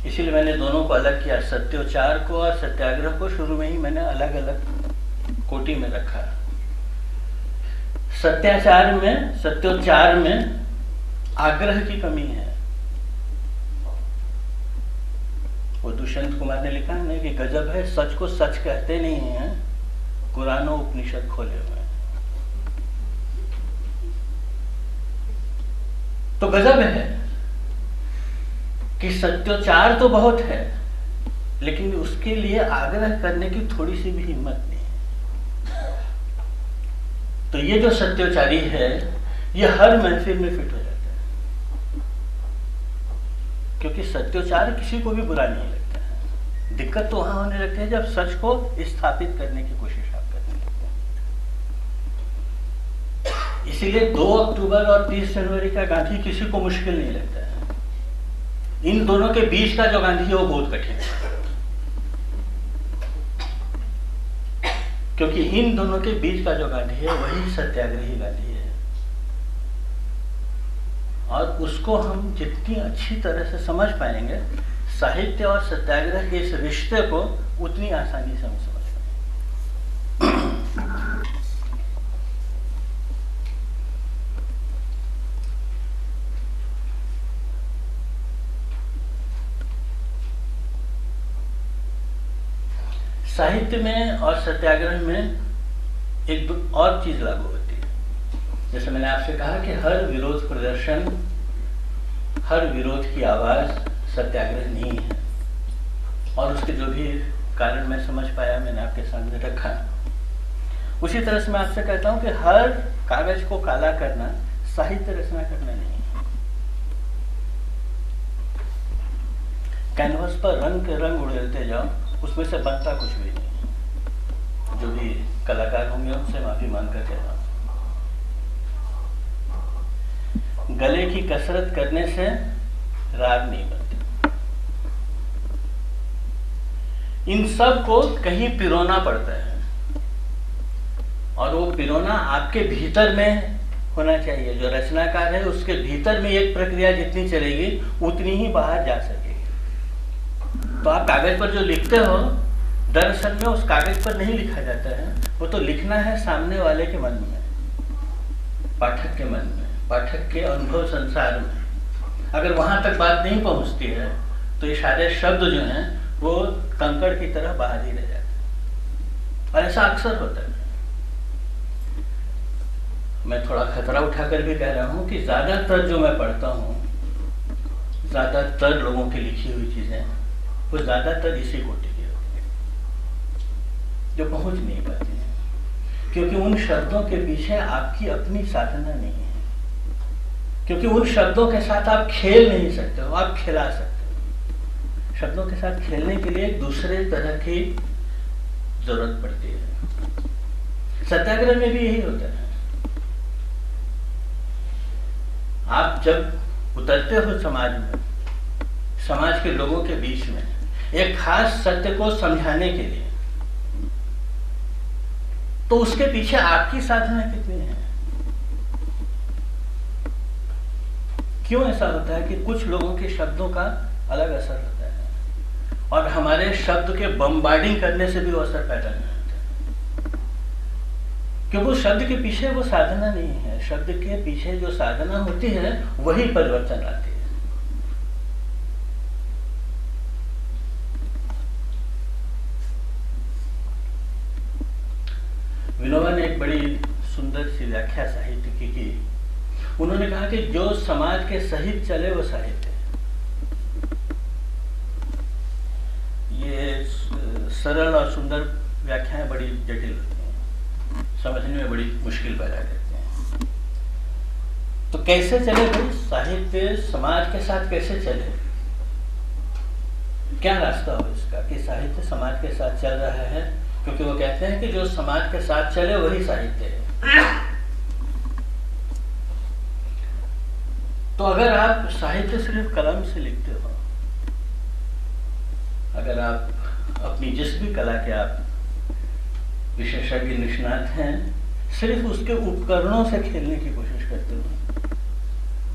इसीलिए मैंने दोनों को अलग किया, सत्योच्चार को और सत्याग्रह को शुरू में ही मैंने अलग अलग कोटि में रखा। सत्योच्चार में आग्रह की कमी है। वो दुष्यंत कुमार ने लिखा है ना कि गजब है, सच को सच कहते नहीं हैं, कुरान और उपनिषद खोले हुए हैं। तो गजब है कि सत्योच्चार तो बहुत है, लेकिन उसके लिए आग्रह करने की थोड़ी सी भी हिम्मत नहीं है। तो ये जो सत्योच्चारी है, ये हर महफिल में फिट हो जाता है, क्योंकि सत्योच्चार किसी को भी बुरा नहीं लगता है। दिक्कत तो वहां होने लगती है जब सच को स्थापित करने की कोशिश आप करने लगते हैं। इसीलिए 2 अक्टूबर और 30 जनवरी का गांधी किसी को मुश्किल नहीं लगता है। इन दोनों के बीच का जो गांधी है वो बहुत कठिन है, क्योंकि इन दोनों के बीच का जो गांधी है वही सत्याग्रही गांधी है। और उसको हम जितनी अच्छी तरह से समझ पाएंगे, साहित्य और सत्याग्रह के इस रिश्ते को उतनी आसानी से हम समझ पाएंगे। साहित्य में और सत्याग्रह में एक और चीज लागू होती है। जैसे मैंने आपसे कहा कि हर विरोध प्रदर्शन, हर विरोध की आवाज सत्याग्रह नहीं है, और उसके जो भी कारण मैं समझ पाया मैंने आपके सामने रखा। उसी तरह से मैं आपसे कहता हूं कि हर कागज को काला करना साहित्य रचना करना नहीं है। कैनवस पर रंग के रंग उड़ेलते जाओ, उसमें से बनता कुछ भी नहीं। जो भी कलाकार होंगे उनसे माफी मांग कर कह रहा हूं, गले की कसरत करने से राग नहीं बनते। इन सब को कहीं पिरोना पड़ता है, और वो पिरोना आपके भीतर में होना चाहिए। जो रचनाकार है उसके भीतर में एक प्रक्रिया जितनी चलेगी उतनी ही बाहर जा सकेगी। तो आप कागज पर जो लिखते हो, दरअसल में उस कागज पर नहीं लिखा जाता है, वो तो लिखना है सामने वाले के मन में, पाठक के मन में, पाठक के अनुभव संसार में। अगर वहां तक बात नहीं पहुंचती है तो ये सारे शब्द जो हैं वो कंकड़ की तरह बाहर ही रह जाते हैं, और ऐसा अक्सर होता है। मैं थोड़ा खतरा उठाकर भी कह रहा हूं कि ज्यादातर जो मैं पढ़ता हूं, ज्यादातर लोगों की लिखी हुई चीजें वो ज्यादातर इसी कोटि की होती है, जो पहुंच नहीं पाती है, क्योंकि उन शब्दों के पीछे आपकी अपनी साधना नहीं है, क्योंकि उन शब्दों के साथ आप खेल नहीं सकते हो, आप खिला सकते हो। शब्दों के साथ खेलने के लिए एक दूसरे तरह की जरूरत पड़ती है। सत्याग्रह में भी यही होता है। आप जब उतरते हो समाज में, समाज के लोगों के बीच में, एक खास सत्य को समझाने के लिए, तो उसके पीछे आपकी साधना कितनी है? क्यों ऐसा होता है कि कुछ लोगों के शब्दों का अलग असर होता है, और हमारे शब्द के बम्बार्डिंग करने से भी वो असर पैदा नहीं होता, क्योंकि उस शब्द के पीछे वो साधना नहीं है। शब्द के पीछे जो साधना होती है वही परिवर्तन लाती है। विनोबा ने एक बड़ी सुंदर सी व्याख्या साहित्य की। उन्होंने कहा कि जो समाज के सहित चले वो साहित्य है। ये सरल और सुंदर व्याख्याएं बड़ी जटिल होती हैं, समझने में बड़ी मुश्किल पैदा करते हैं। तो कैसे चले भाई साहित्य समाज के साथ, कैसे चले? क्या रास्ता हो इसका कि साहित्य समाज के साथ चल रहा है? क्योंकि वो कहते हैं कि जो समाज के साथ चले वही साहित्य है। तो अगर आप साहित्य सिर्फ कलम से लिखते हो, अगर आप अपनी जिस भी कला के आप विशेषज्ञ निष्णात हैं, सिर्फ उसके उपकरणों से खेलने की कोशिश करते हो,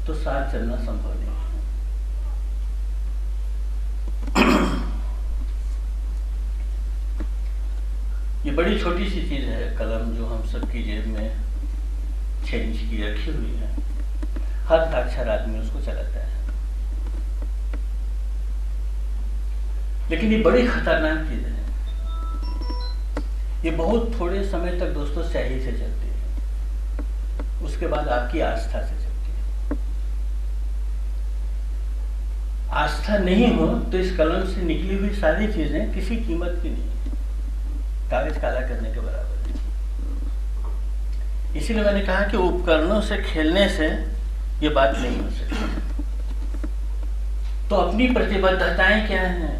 तो साथ चलना संभव नहीं है। ये बड़ी छोटी सी चीज है कलम, जो हम सबकी जेब में 6 इंच की रखी हुई है। हर साक्षर आदमी उसको चलाता है, लेकिन ये बड़ी खतरनाक चीज है। ये बहुत थोड़े समय तक दोस्तों स्याही से चलती है, उसके बाद आपकी आस्था से चलती है। आस्था नहीं हो तो इस कलम से निकली हुई सारी चीजें किसी कीमत की नहीं, कागज काला करने के बराबर नहीं। इसीलिए मैंने कहा कि उपकरणों से खेलने से ये बात नहीं हो सकती। तो अपनी प्रतिबद्धताएं क्या हैं?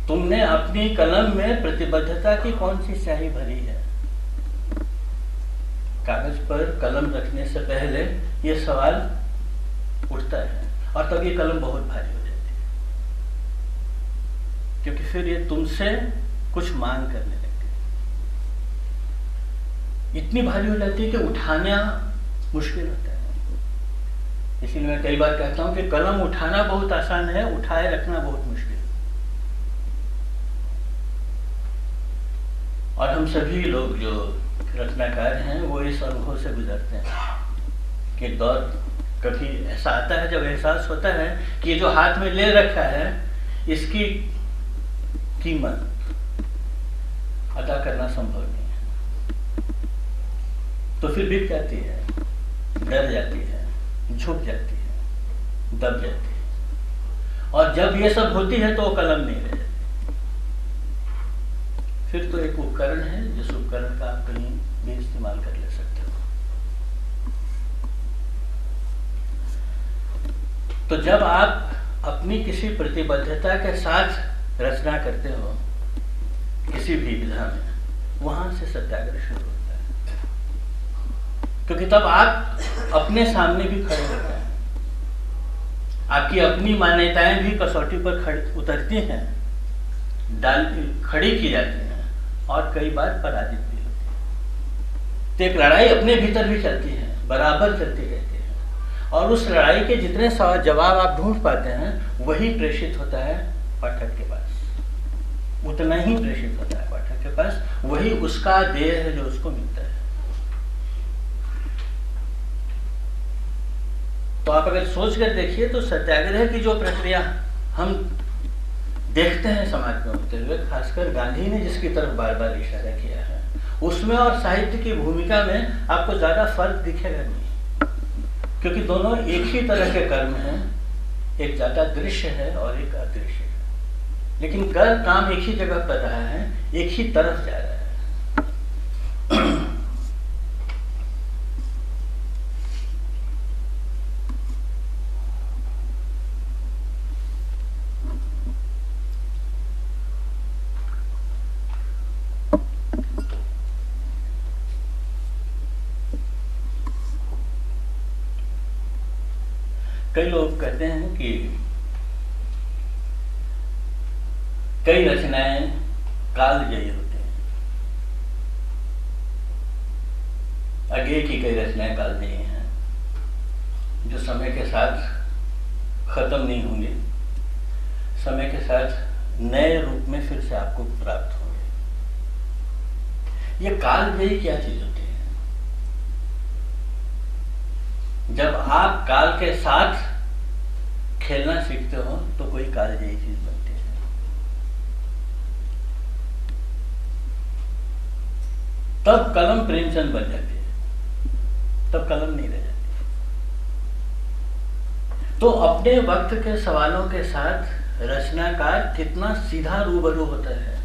तुमने अपनी कलम में प्रतिबद्धता की कौन सी स्याही भरी है? कागज पर कलम रखने से पहले ये सवाल उठता है, और तब ये कलम बहुत भारी हो जाती है, क्योंकि फिर ये तुमसे कुछ मांग करने लगती है। इतनी भारी हो जाती है कि उठाना मुश्किल होता है। इसीलिए मैं कई बार कहता हूं कि कलम उठाना बहुत आसान है, उठाए रखना बहुत मुश्किल। और हम सभी लोग जो रचनाकार हैं वो इस अनुभव से गुजरते हैं कि दौर कभी ऐसा आता है जब एहसास होता है कि जो हाथ में ले रखा है इसकी कीमत अदा करना संभव नहीं है, तो फिर बिक जाती है, डर जाती है, झुक जाती है, दब जाती है। और जब ये सब होती है तो वो कलम नहीं रह जाती। फिर तो एक उपकरण है जिस उपकरण का आप कहीं भी इस्तेमाल कर ले सकते हो। तो जब आप अपनी किसी प्रतिबद्धता के साथ रचना करते हो किसी भी विधा में, वहां से सत्याग्रह शुरू होता है, क्योंकि तब आप अपने सामने भी खड़े होते हैं, आपकी अपनी मान्यताएं भी कसौटी पर उतरती हैं, खड़ी की जाती हैं और कई बार पराजित भी होती है। तो एक लड़ाई अपने भीतर भी चलती है, बराबर चलती रहती है, और उस लड़ाई के जितने सवाल जवाब आप ढूंढ पाते हैं वही प्रेषित होता है पाठक के पास, उतना ही प्रेषित होता है पाठक के पास, वही उसका देह है जो उसको मिलता है। तो आप अगर सोच कर देखिए तो सत्याग्रह की जो प्रक्रिया हम देखते हैं समाज में होते हुए, खासकर गांधी ने जिसकी तरफ बार बार इशारा किया है, उसमें और साहित्य की भूमिका में आपको ज्यादा फर्क दिखेगा नहीं, क्योंकि दोनों एक ही तरह के कर्म हैं, एक ज्यादा दृश्य है और एक अदृश्य है, लेकिन काम एक ही जगह कर रहा है, एक ही तरफ जा रहा है। कई लोग कहते हैं कि कई रचनाएं कालजयी होती हैं। आगे की कई रचनाएं कालजयी हैं जो समय के साथ खत्म नहीं होंगी, समय के साथ नए रूप में फिर से आपको प्राप्त होंगे। ये कालजयी क्या चीज होती है? जब आप काल के साथ खेलना सीखते हो तो कोई कालजयी चीज बनती है। तब कलम प्रेमचंद बन जाती है, तब कलम नहीं रह जाती। तो अपने वक्त के सवालों के साथ रचनाकार कितना सीधा रूबरू होता है,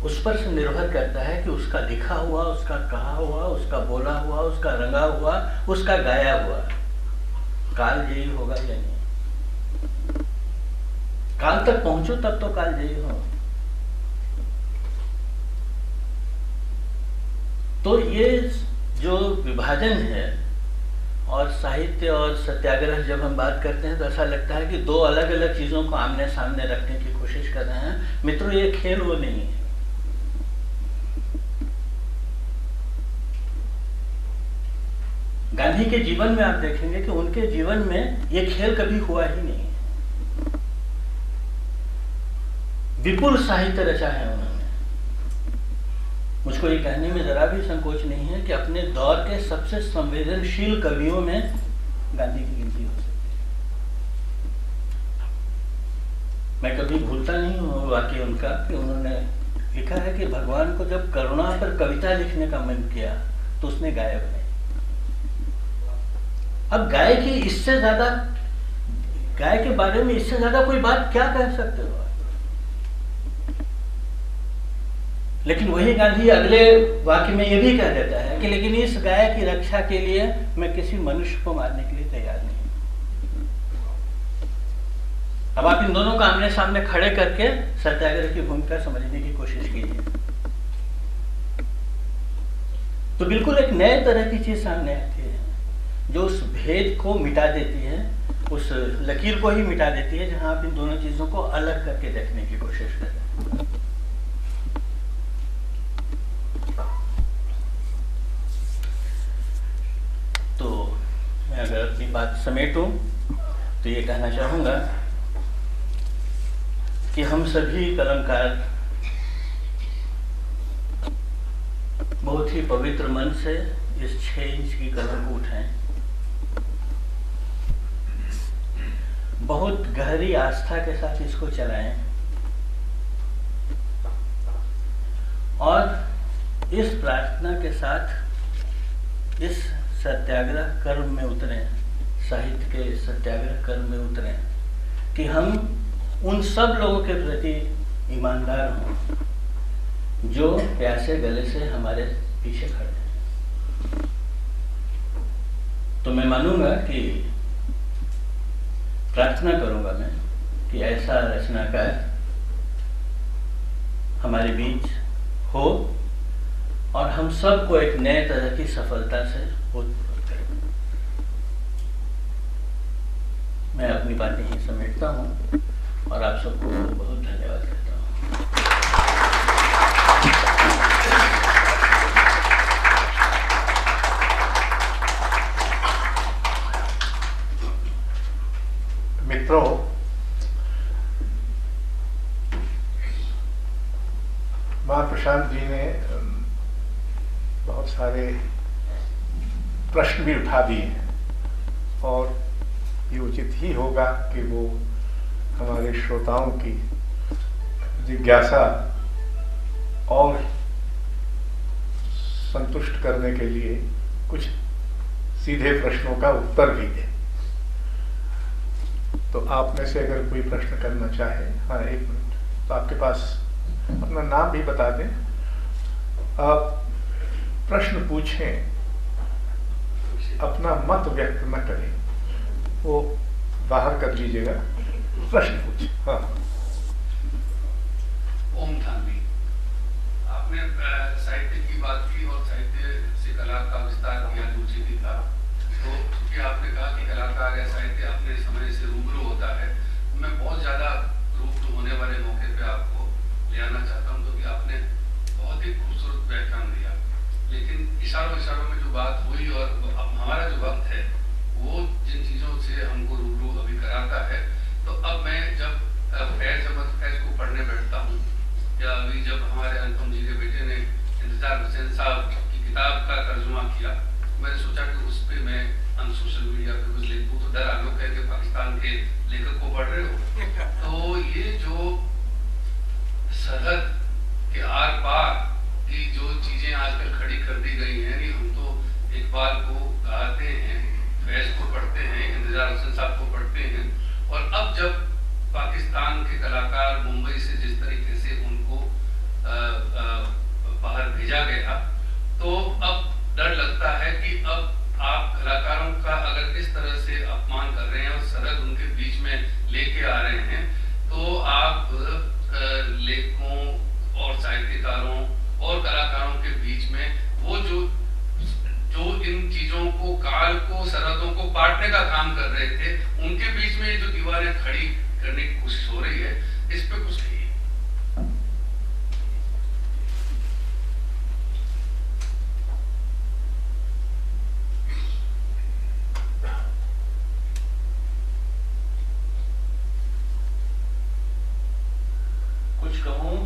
उस पर से निर्भर करता है कि उसका लिखा हुआ, उसका कहा हुआ, उसका बोला हुआ, उसका रंगा हुआ, उसका गाया हुआ कालजयी होगा या नहीं। काल तक पहुंचो तब तो कालजयी हो। तो ये जो विभाजन है, और साहित्य और सत्याग्रह जब हम बात करते हैं तो ऐसा लगता है कि दो अलग अलग चीजों को आमने सामने रखने की कोशिश कर रहे हैं। मित्रों, ये खेल वो नहीं है। गांधी के जीवन में आप देखेंगे कि उनके जीवन में ये खेल कभी हुआ ही नहीं। विपुल साहित्य रचा है उन्होंने। मुझको ये कहने में जरा भी संकोच नहीं है कि अपने दौर के सबसे संवेदनशील कवियों में गांधी की गिनती हो सकती है। मैं कभी भूलता नहीं हूँ वाक्य उनका कि उन्होंने लिखा है कि भगवान को जब करुणा पर कविता लिखने का मन किया तो उसने गाय बनाई। अब गाय की इससे ज्यादा, गाय के बारे में इससे ज्यादा कोई बात क्या कह सकते हो? लेकिन वही गांधी अगले वाक्य में यह भी कह देता है कि लेकिन इस गाय की रक्षा के लिए मैं किसी मनुष्य को मारने के लिए तैयार नहीं। अब आप इन दोनों को आमने सामने खड़े करके सत्याग्रह की भूमिका समझने की कोशिश कीजिए, तो बिल्कुल एक नए तरह की चीज सामने आती है जो उस भेद को मिटा देती है, उस लकीर को ही मिटा देती है जहां आप इन दोनों चीजों को अलग करके देखने की कोशिश करें। तो मैं अगर अपनी बात समेटूं तो ये कहना चाहूंगा कि हम सभी कलमकार बहुत ही पवित्र मन से इस 6 इंच की कलम को उठाएं, बहुत गहरी आस्था के साथ इसको चलाएं इस प्रार्थना के साथ इस सत्याग्रह कर्म में उतरें, साहित्य के सत्याग्रह कर्म में उतरें कि हम उन सब लोगों के प्रति ईमानदार हों जो प्यासे गले से हमारे पीछे खड़े हैं। तो मैं मानूंगा कि प्रार्थना करूंगा मैं कि ऐसा रचनाकार हमारे बीच हो और हम सबको एक नए तरह की सफलता से उत्पन्न करें। मैं अपनी बातें ही समेटता हूँ और आप सबको बहुत धन्यवाद देता हूँ। मित्रों, मां प्रशांत जी ने बहुत सारे प्रश्न भी उठा दिए हैं और ये उचित ही होगा कि वो हमारे श्रोताओं की जिज्ञासा और संतुष्ट करने के लिए कुछ सीधे प्रश्नों का उत्तर भी दें। तो आप में से अगर कोई प्रश्न करना चाहे, हाँ एक मिनट, तो आपके पास अपना नाम भी बता दें, आप प्रश्न पूछें, अपना मत व्यक्त न करें, वो बाहर कर लीजिएगा, प्रश्न पूछें। हाँ। ओम शांति। आपने साहित्य की बात की और साहित्य से कला का विस्तार किया जो उचित ही था। तो क्योंकि आपने कहा कि कलाकार या साहित्य अपने समय से रूबरू होता है, मैं बहुत ज़्यादा रूबरू होने वाले मौके पे आपको ले आना चाहता हूँ, क्योंकि आपने बहुत ही खूबसूरत व्याख्यान दिया। लेकिन इशारों में जो बात हुई और अब हमारा जो वक्त है वो जिन चीज़ों से हमको रूबरू अभी कराता है, तो अब मैं जब फैज़ अहमद फैज़ को पढ़ने बैठता हूँ, या अभी जब हमारे अनुपम जी के बेटे ने इंतजार हुसैन साहब की किताब का तर्जुमा किया, मैंने सोचा कि उस पर मैं सोशल मीडिया पे कुछ लिखूँ, तो डर लोग कह के पाकिस्तान के लेखक को पढ़ रहे हो। तो ये जो सरहद के आर पार की जो चीज़ें आजकल खड़ी कर दी गई हैं, हम तो इकबाल को गाते हैं, फैज़ को पढ़ते हैं, इंतजार हुसैन साहब को पढ़ते हैं, और अब जब पाकिस्तान के कलाकार मुंबई से जिस तरीके से उनको बाहर भेजा गया, तो अब डर लगता है कि अब आप कलाकारों का अगर इस तरह से अपमान कर रहे हैं और सरहद उनके बीच में लेके आ रहे हैं, तो आप लेखकों और साहित्यकारों और कलाकारों के बीच में वो जो इन चीजों को, काल को, सरहदों को पाटने का काम कर रहे थे, उनके बीच में जो दीवारें खड़ी करने की कोशिश हो रही है, इस पे कुछ नहीं है। कुछ कहूं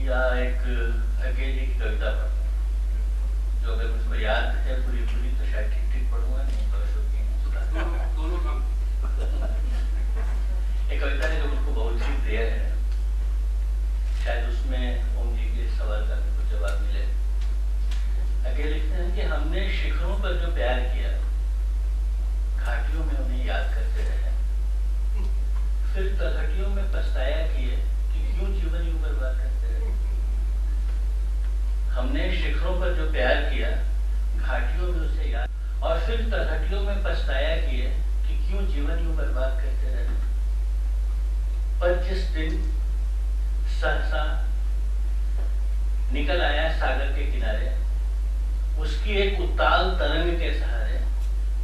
या एक अकेली की कविता पढ़ूं, जो अगर मुझको याद है पूरी तो शायद ठीक पढ़ूंगा, नहीं तो दोनों काम। एक कविता है जो मुझको बहुत ही प्रिय है, शायद उसमें ओम जी के सवाल का भी कुछ जवाब मिले। आगे लिखते हैं कि हमने शिखरों पर जो प्यार किया, घाटियों में उन्हें याद करते रहे, फिर तलहटियों में पछताया किए कि क्यों जीवन यूं बर्बाद करते रहे। हमने शिखरों पर जो प्यार किया, घाटियों में उसे याद, और फिर तलहटियों में पछताया किए कि क्यों जीवन यूं बर्बाद करते रहे। पर जिस दिन सहसा निकल आया सागर के किनारे, उसकी एक उताल तरंग के सहारे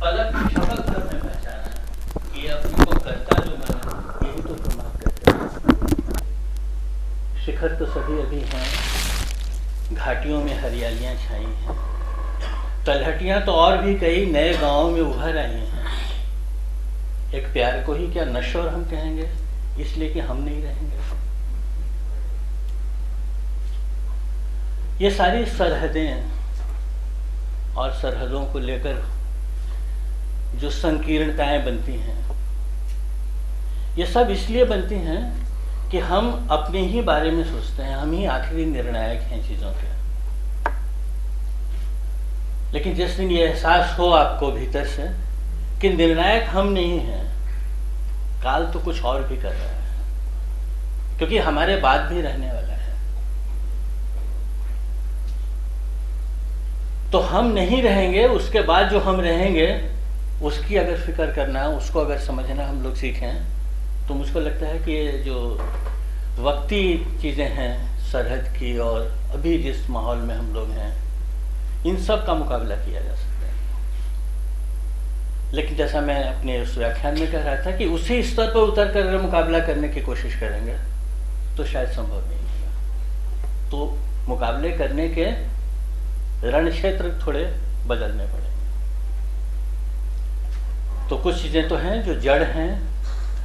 पलक झपक कर मैं पहचाना कि अपने को करता जो मैं यही तो प्रमाण करते हैं। शिखर तो सभी अभी हैं, घाटियों में हरियालियां छाई हैं, तलहटियां तो और भी कई नए गांवों में उभर आई हैं। एक प्यार को ही क्या नश्वर हम कहेंगे, इसलिए कि हम नहीं रहेंगे। ये सारी सरहदें और सरहदों को लेकर जो संकीर्णताएं बनती हैं, ये सब इसलिए बनती हैं कि हम अपने ही बारे में सोचते हैं, हम ही आखिरी निर्णायक हैं चीज़ों के। लेकिन जिस दिन ये एहसास हो आपको भीतर से कि निर्णायक हम नहीं हैं, काल तो कुछ और भी कर रहा है, क्योंकि हमारे बाद भी रहने वाला है। तो हम नहीं रहेंगे, उसके बाद जो हम रहेंगे उसकी अगर फिक्र करना, उसको अगर समझना हम लोग सीखें, तो मुझको लगता है कि ये जो वक्ती चीज़ें हैं सरहद की और अभी जिस माहौल में हम लोग हैं, इन सब का मुकाबला किया जा सकता है। लेकिन जैसा मैं अपने उस व्याख्यान में कह रहा था कि उसी स्तर पर उतर कर अगर मुकाबला करने की कोशिश करेंगे तो शायद संभव नहीं होगा। तो मुकाबले करने के रण क्षेत्र थोड़े बदलने पड़ेंगे। तो कुछ चीज़ें तो हैं जो जड़ हैं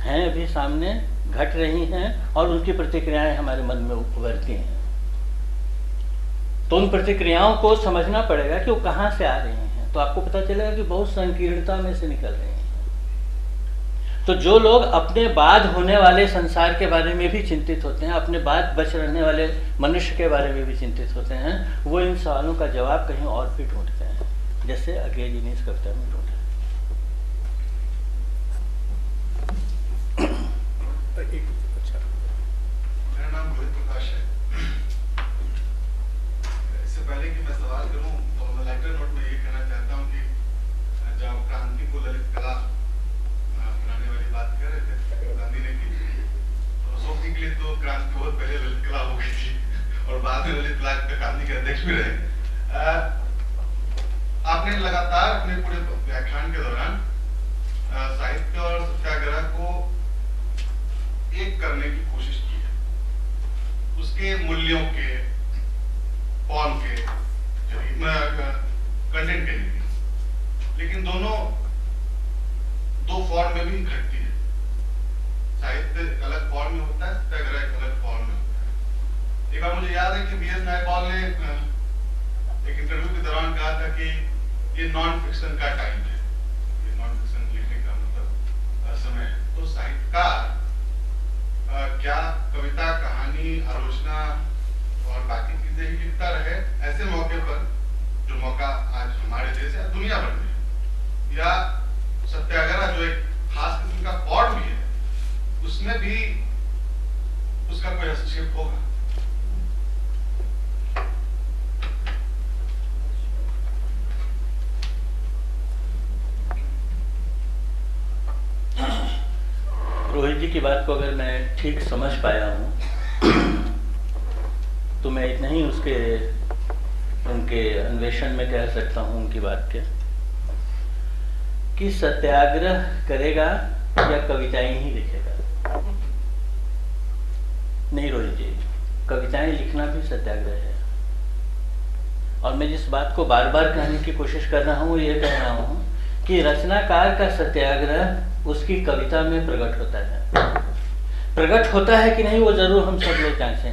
अभी सामने, घट रही हैं और उनकी प्रतिक्रियाएं हमारे मन में उभरती हैं। तो उन प्रतिक्रियाओं को समझना पड़ेगा कि वो कहाँ से आ रही हैं। तो आपको पता चलेगा कि बहुत संकीर्णता में से निकल रही हैं। तो जो लोग अपने बाद होने वाले संसार के बारे में भी चिंतित होते हैं, अपने बाद बच रहने वाले मनुष्य के बारे में भी चिंतित होते हैं, वो इन सवालों का जवाब कहीं और भी ढूंढते हैं, जैसे अगले जी ने इस कविता में ढूंढा। अच्छा, मेरा नाम रोहित प्रकाश है। इससे पहले कि मैं सवाल करूं, तो मैं लेटर नोट में ये कहना चाहता हूं कि जब क्रांति को ललित कला बनाने वाली बात कर रहे थे गांधी ने की, तो सोचने के लिए तो क्रांति बहुत पहले ललित कला हो गई थी और बाद में ललित कला के गांधी के अध्यक्ष भी रहे। आपने लगातार अपने पूरे व्याख्यान के दौरान साहित्य और सत्याग्रह को एक करने की कोशिश की है, उसके मूल्यों के, फॉर्म के कंटेंट के लिए। लेकिन दोनों दो फॉर्म में भी घटती है। साहित्य एक अलग फॉर्म में होता है, सत्याग्रह एक अलग फॉर्म में होता है। एक बार मुझे याद है कि बीएस नायपॉल ने एक इंटरव्यू के दौरान कहा था कि ये नॉन फिक्शन का टाइम है, ये नॉन फिक्शन लिखने का मतलब समय है। तो साहित्यकार क्या कविता, कहानी, आलोचना और बाकी चीजें ही लिखता रहे ऐसे मौके पर, जो मौका आज हमारे देश या दुनिया भर में, या सत्याग्रह जो एक खास किस्म का फॉर्म भी है, उसमें भी उसका कोई हस्तक्षेप होगा? रोहित जी की बात को अगर मैं ठीक समझ पाया हूँ तो मैं इतना ही उनके अन्वेषण में कह सकता हूँ, उनकी बात के, कि सत्याग्रह करेगा या कविताएं ही लिखेगा। नहीं रोहित जी, कविताएं लिखना भी सत्याग्रह है। और मैं जिस बात को बार बार कहने की कोशिश कर रहा हूँ, ये कह रहा हूँ कि रचनाकार का सत्याग्रह उसकी कविता में प्रकट होता है। प्रकट होता है कि नहीं, वो जरूर हम सब लोग जांचें,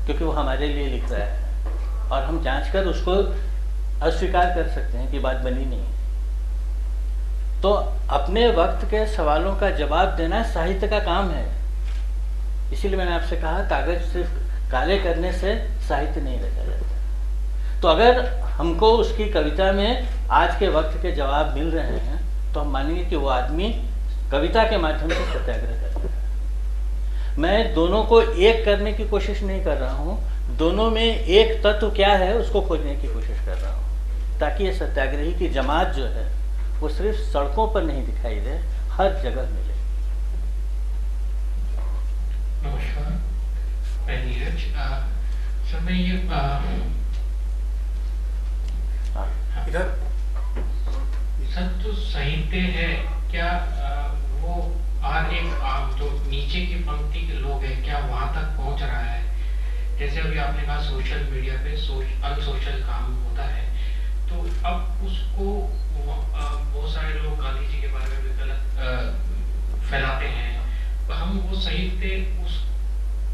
क्योंकि वो हमारे लिए लिख रहा है और हम जांच कर उसको अस्वीकार कर सकते हैं कि बात बनी नहीं। तो अपने वक्त के सवालों का जवाब देना साहित्य का काम है। इसीलिए मैंने आपसे कहा, कागज सिर्फ काले करने से साहित्य नहीं रचा जाता। तो अगर हमको उसकी कविता में आज के वक्त के जवाब मिल रहे हैं, तो हम मानेंगे कि वो आदमी कविता के माध्यम से सत्याग्रह कर रहा है। मैं दोनों को एक करने की कोशिश नहीं कर रहा हूँ, दोनों में एक तत्व क्या है उसको खोजने की कोशिश कर रहा हूँ, ताकि ये सत्याग्रही की जमात जो है वो सिर्फ सड़कों पर नहीं दिखाई दे, हर जगह मिले। नमस्कार, मैं नीरज। सर मैं ये इधर सर, जो साहित्य है क्या वो आज एक जो नीचे की पंक्ति के लोग हैं, क्या वहां तक पहुंच रहा है? जैसे अभी आपने कहा सोशल मीडिया पे अनसोशल काम होता है, तो अब उसको बहुत सारे लोग गांधी जी के बारे में भी गलत फैलाते हैं। तो हम वो साहित्य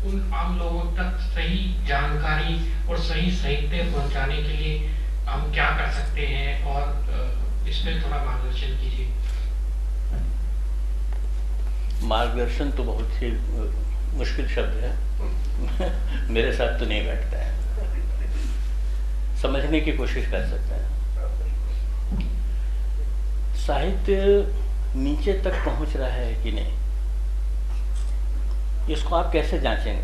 उन आम लोगों तक सही जानकारी और सही साहित्य पहुंचाने के लिए हम क्या कर सकते हैं, और इसमें थोड़ा मार्गदर्शन कीजिए। मार्गदर्शन तो बहुत ही मुश्किल शब्द है मेरे साथ तो नहीं बैठता है, समझने की कोशिश कर सकते हैं। साहित्य नीचे तक पहुंच रहा है कि नहीं, इसको आप कैसे जांचेंगे?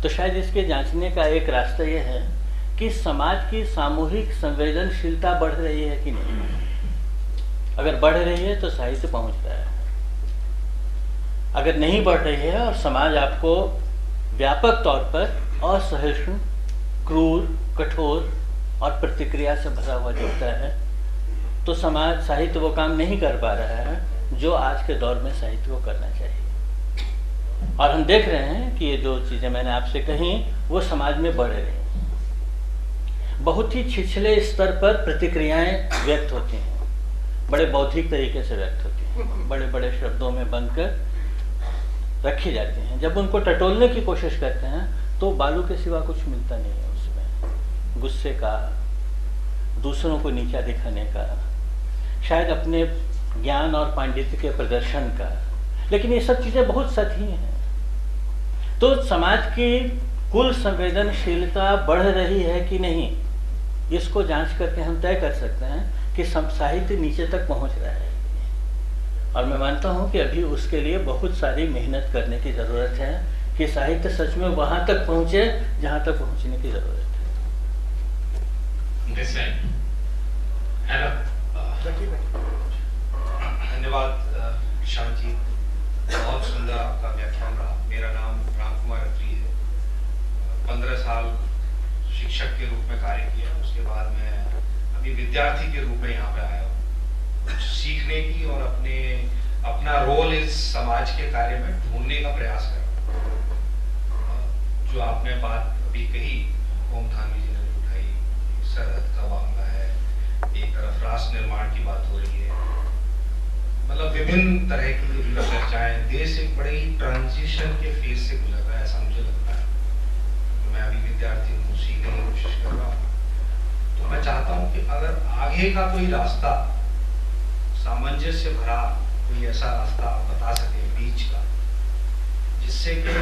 तो शायद इसके जांचने का एक रास्ता यह है कि समाज की सामूहिक संवेदनशीलता बढ़ रही है कि नहीं। अगर बढ़ रही है तो साहित्य पहुंच रहा है, अगर नहीं बढ़ रही है और समाज आपको व्यापक तौर पर असहिष्णु, क्रूर, कठोर और प्रतिक्रिया से भरा हुआ दिखता है, तो समाज साहित्य वो काम नहीं कर पा रहा है जो आज के दौर में साहित्य को करना चाहिए। और हम देख रहे हैं कि ये जो चीज़ें मैंने आपसे कही वो समाज में बढ़ रही हैं। बहुत ही छिछले स्तर पर प्रतिक्रियाएं व्यक्त होती हैं, बड़े बौद्धिक तरीके से व्यक्त होती हैं, बड़े बड़े शब्दों में बनकर रखी जाती हैं। जब उनको टटोलने की कोशिश करते हैं तो बालू के सिवा कुछ मिलता नहीं है उसमें, गुस्से का, दूसरों को नीचा दिखाने का, शायद अपने ज्ञान और पांडित्य के प्रदर्शन का, लेकिन ये सब चीज़ें बहुत सतही हैं। तो समाज की कुल संवेदनशीलता बढ़ रही है कि नहीं, इसको जांच करके हम तय कर सकते हैं कि साहित्य नीचे तक पहुंच रहा है। और मैं मानता हूं कि अभी उसके लिए बहुत सारी मेहनत करने की ज़रूरत है कि साहित्य सच में वहां तक पहुंचे जहां तक पहुंचने की ज़रूरत है। हेलो, धन्यवाद विशाल जी, बहुत सुंदर आपका व्याख्यान रहा। मेरा नाम राम कुमार अत्री है। 15 साल शिक्षक के रूप में कार्य किया, उसके बाद मैं अभी विद्यार्थी के रूप में यहाँ पे आया हूँ, कुछ सीखने की और अपना रोल इस समाज के कार्य में ढूंढने का प्रयास कर रहा हूँ। जो आपने बात अभी कही, ओम थानवी जी ने उठाई, सरहद का मामला है, एक तरफ राष्ट्र निर्माण की बात हो रही है, मतलब विभिन्न तरह की चर्चाएं। देश एक बड़े ही ट्रांजिशन के फेज से गुजर रहा है, ऐसा मुझे लगता है। तो मैं अभी विद्यार्थी हूँ, सीखने की कोशिश कर रहा हूँ। तो मैं चाहता हूँ कि अगर आगे का कोई रास्ता सामंजस्य भरा, कोई ऐसा रास्ता आप बता सके बीच का, जिससे कि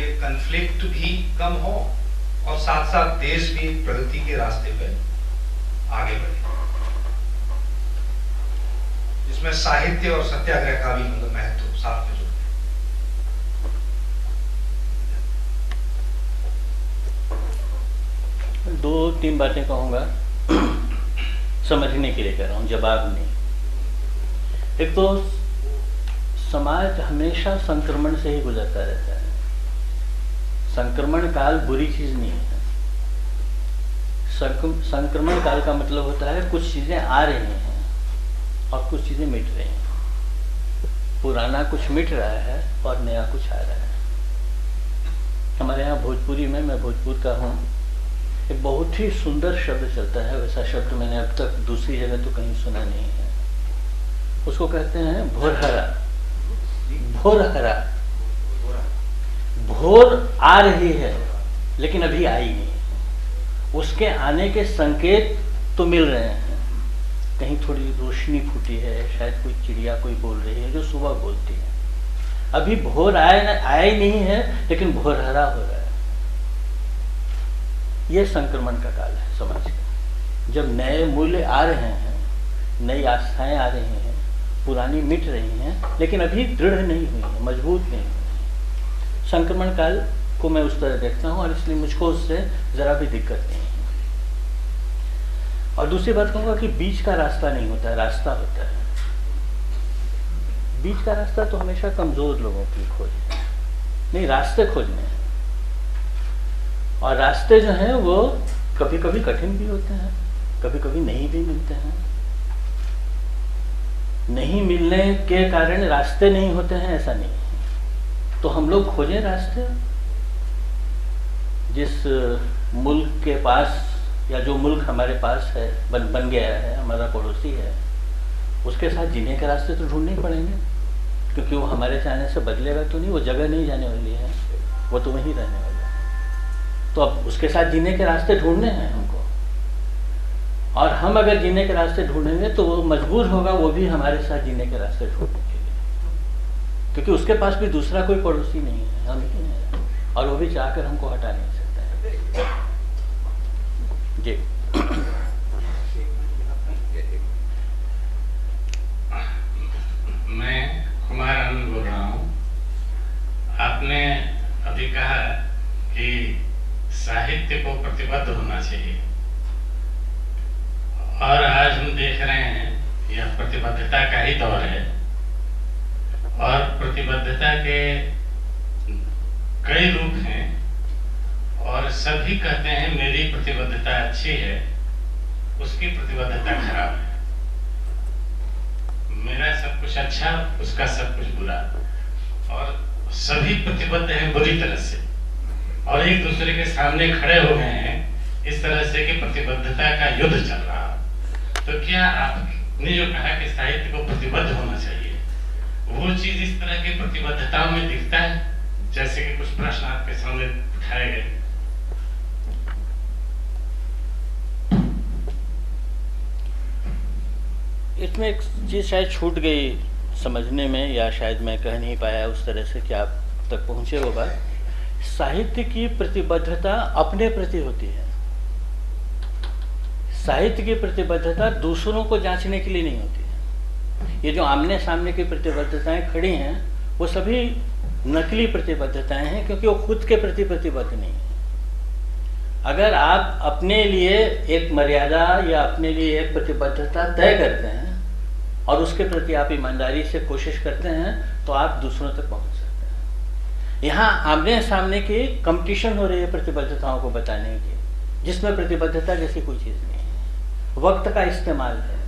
ये कन्फ्लिक्ट भी कम हो और साथ साथ देश भी प्रगति के रास्ते पे आगे बढ़े, जिसमें साहित्य और सत्याग्रह का भी मतलब महत्व साथ में जुड़े। दो तीन बातें कहूँगा, समझने के लिए कह रहा हूँ, जवाब नहीं। एक तो समाज हमेशा संक्रमण से ही गुजरता रहता है। संक्रमण काल बुरी चीज नहीं है। संक्रमण काल का मतलब होता है कुछ चीजें आ रही हैं और कुछ चीजें मिट रही हैं। पुराना कुछ मिट रहा है और नया कुछ आ रहा है। हमारे यहाँ भोजपुरी में, मैं भोजपुर का हूँ, एक बहुत ही सुंदर शब्द चलता है, वैसा शब्द मैंने अब तक दूसरी जगह तो कहीं सुना नहीं है। उसको कहते हैं भोरहरा। भोरहरा, भोर आ रही है लेकिन अभी आई नहीं। उसके आने के संकेत तो मिल रहे हैं, कहीं थोड़ी रोशनी फूटी है, शायद कोई चिड़िया कोई बोल रही है जो सुबह बोलती है। अभी भोर आया ही नहीं है लेकिन भोरहरा हो रहा है। ये संक्रमण का काल है समाज का, जब नए मूल्य आ रहे हैं, नई आस्थाएं आ रही हैं, पुरानी मिट रही हैं लेकिन अभी दृढ़ नहीं हुई है, मजबूत नहीं हुई है। संक्रमण काल को मैं उस तरह देखता हूँ और इसलिए मुझको उससे जरा भी दिक्कत नहीं है। और दूसरी बात कहूँगा कि बीच का रास्ता नहीं होता है, रास्ता होता है। बीच का रास्ता तो हमेशा कमजोर लोगों की खोज है, नहीं, रास्ते खोजने हैं। और रास्ते जो हैं वो कभी कभी कठिन भी होते हैं, कभी कभी नहीं भी मिलते हैं। नहीं मिलने के कारण रास्ते नहीं होते हैं ऐसा नहीं है। तो हम लोग खोजें रास्ते। जिस मुल्क के पास या जो मुल्क हमारे पास है, बन गया है, हमारा पड़ोसी है, उसके साथ जीने के रास्ते तो ढूंढने ही पड़ेंगे, क्योंकि वो हमारे चाहने से बदलेगा तो नहीं, वो जगह नहीं जाने वाली है, वो तो वहीं रहने वाला है। तो अब उसके साथ जीने के रास्ते ढूंढने हैं हमको। और हम अगर जीने के रास्ते ढूंढेंगे तो वो मजबूर होगा वो भी हमारे साथ जीने के रास्ते ढूंढने के लिए। क्योंकि उसके पास भी दूसरा कोई पड़ोसी नहीं है, हम ही हैं, और वो भी चाहकर हमको हटा नहीं सकता है। जी मैं कुमार आनंद बोल रहा हूँ। आपने अभी कहा कि साहित्य को प्रतिबद्ध होना चाहिए, और आज हम देख रहे हैं यह प्रतिबद्धता का ही दौर है, और प्रतिबद्धता के कई रूप हैं, और सभी कहते हैं मेरी प्रतिबद्धता अच्छी है, उसकी प्रतिबद्धता खराब है। मेरा सब कुछ अच्छा, उसका सब कुछ बुरा, और सभी प्रतिबद्ध हैं बुरी तरह से, और एक दूसरे के सामने खड़े हो गए हैं इस तरह से कि प्रतिबद्धता का युद्ध चल रहा। तो क्या आपने जो कहा कि साहित्य को प्रतिबद्ध होना चाहिए, वो चीज इस तरह की प्रतिबद्धताओं में दिखता है? जैसे कि कुछ प्रश्न आपके सामने उठाए गए। इसमें एक चीज़ शायद छूट गई समझने में, या शायद मैं कह नहीं पाया उस तरह से कि आप तक पहुँचे वो बात। साहित्य की प्रतिबद्धता अपने प्रति होती है, साहित्य की प्रतिबद्धता दूसरों को जांचने के लिए नहीं होती है। ये जो आमने सामने की प्रतिबद्धताएं खड़ी हैं वो सभी नकली प्रतिबद्धताएं हैं, क्योंकि वो खुद के प्रति प्रतिबद्ध नहीं है। अगर आप अपने लिए एक मर्यादा या अपने लिए एक प्रतिबद्धता तय करते हैं और उसके प्रति आप ईमानदारी से कोशिश करते हैं तो आप दूसरों तक पहुंच सकते हैं। यहाँ आमने सामने की कंपटीशन हो रही है प्रतिबद्धताओं को बताने की, जिसमें प्रतिबद्धता जैसी कोई चीज़ नहीं है। वक्त का इस्तेमाल है।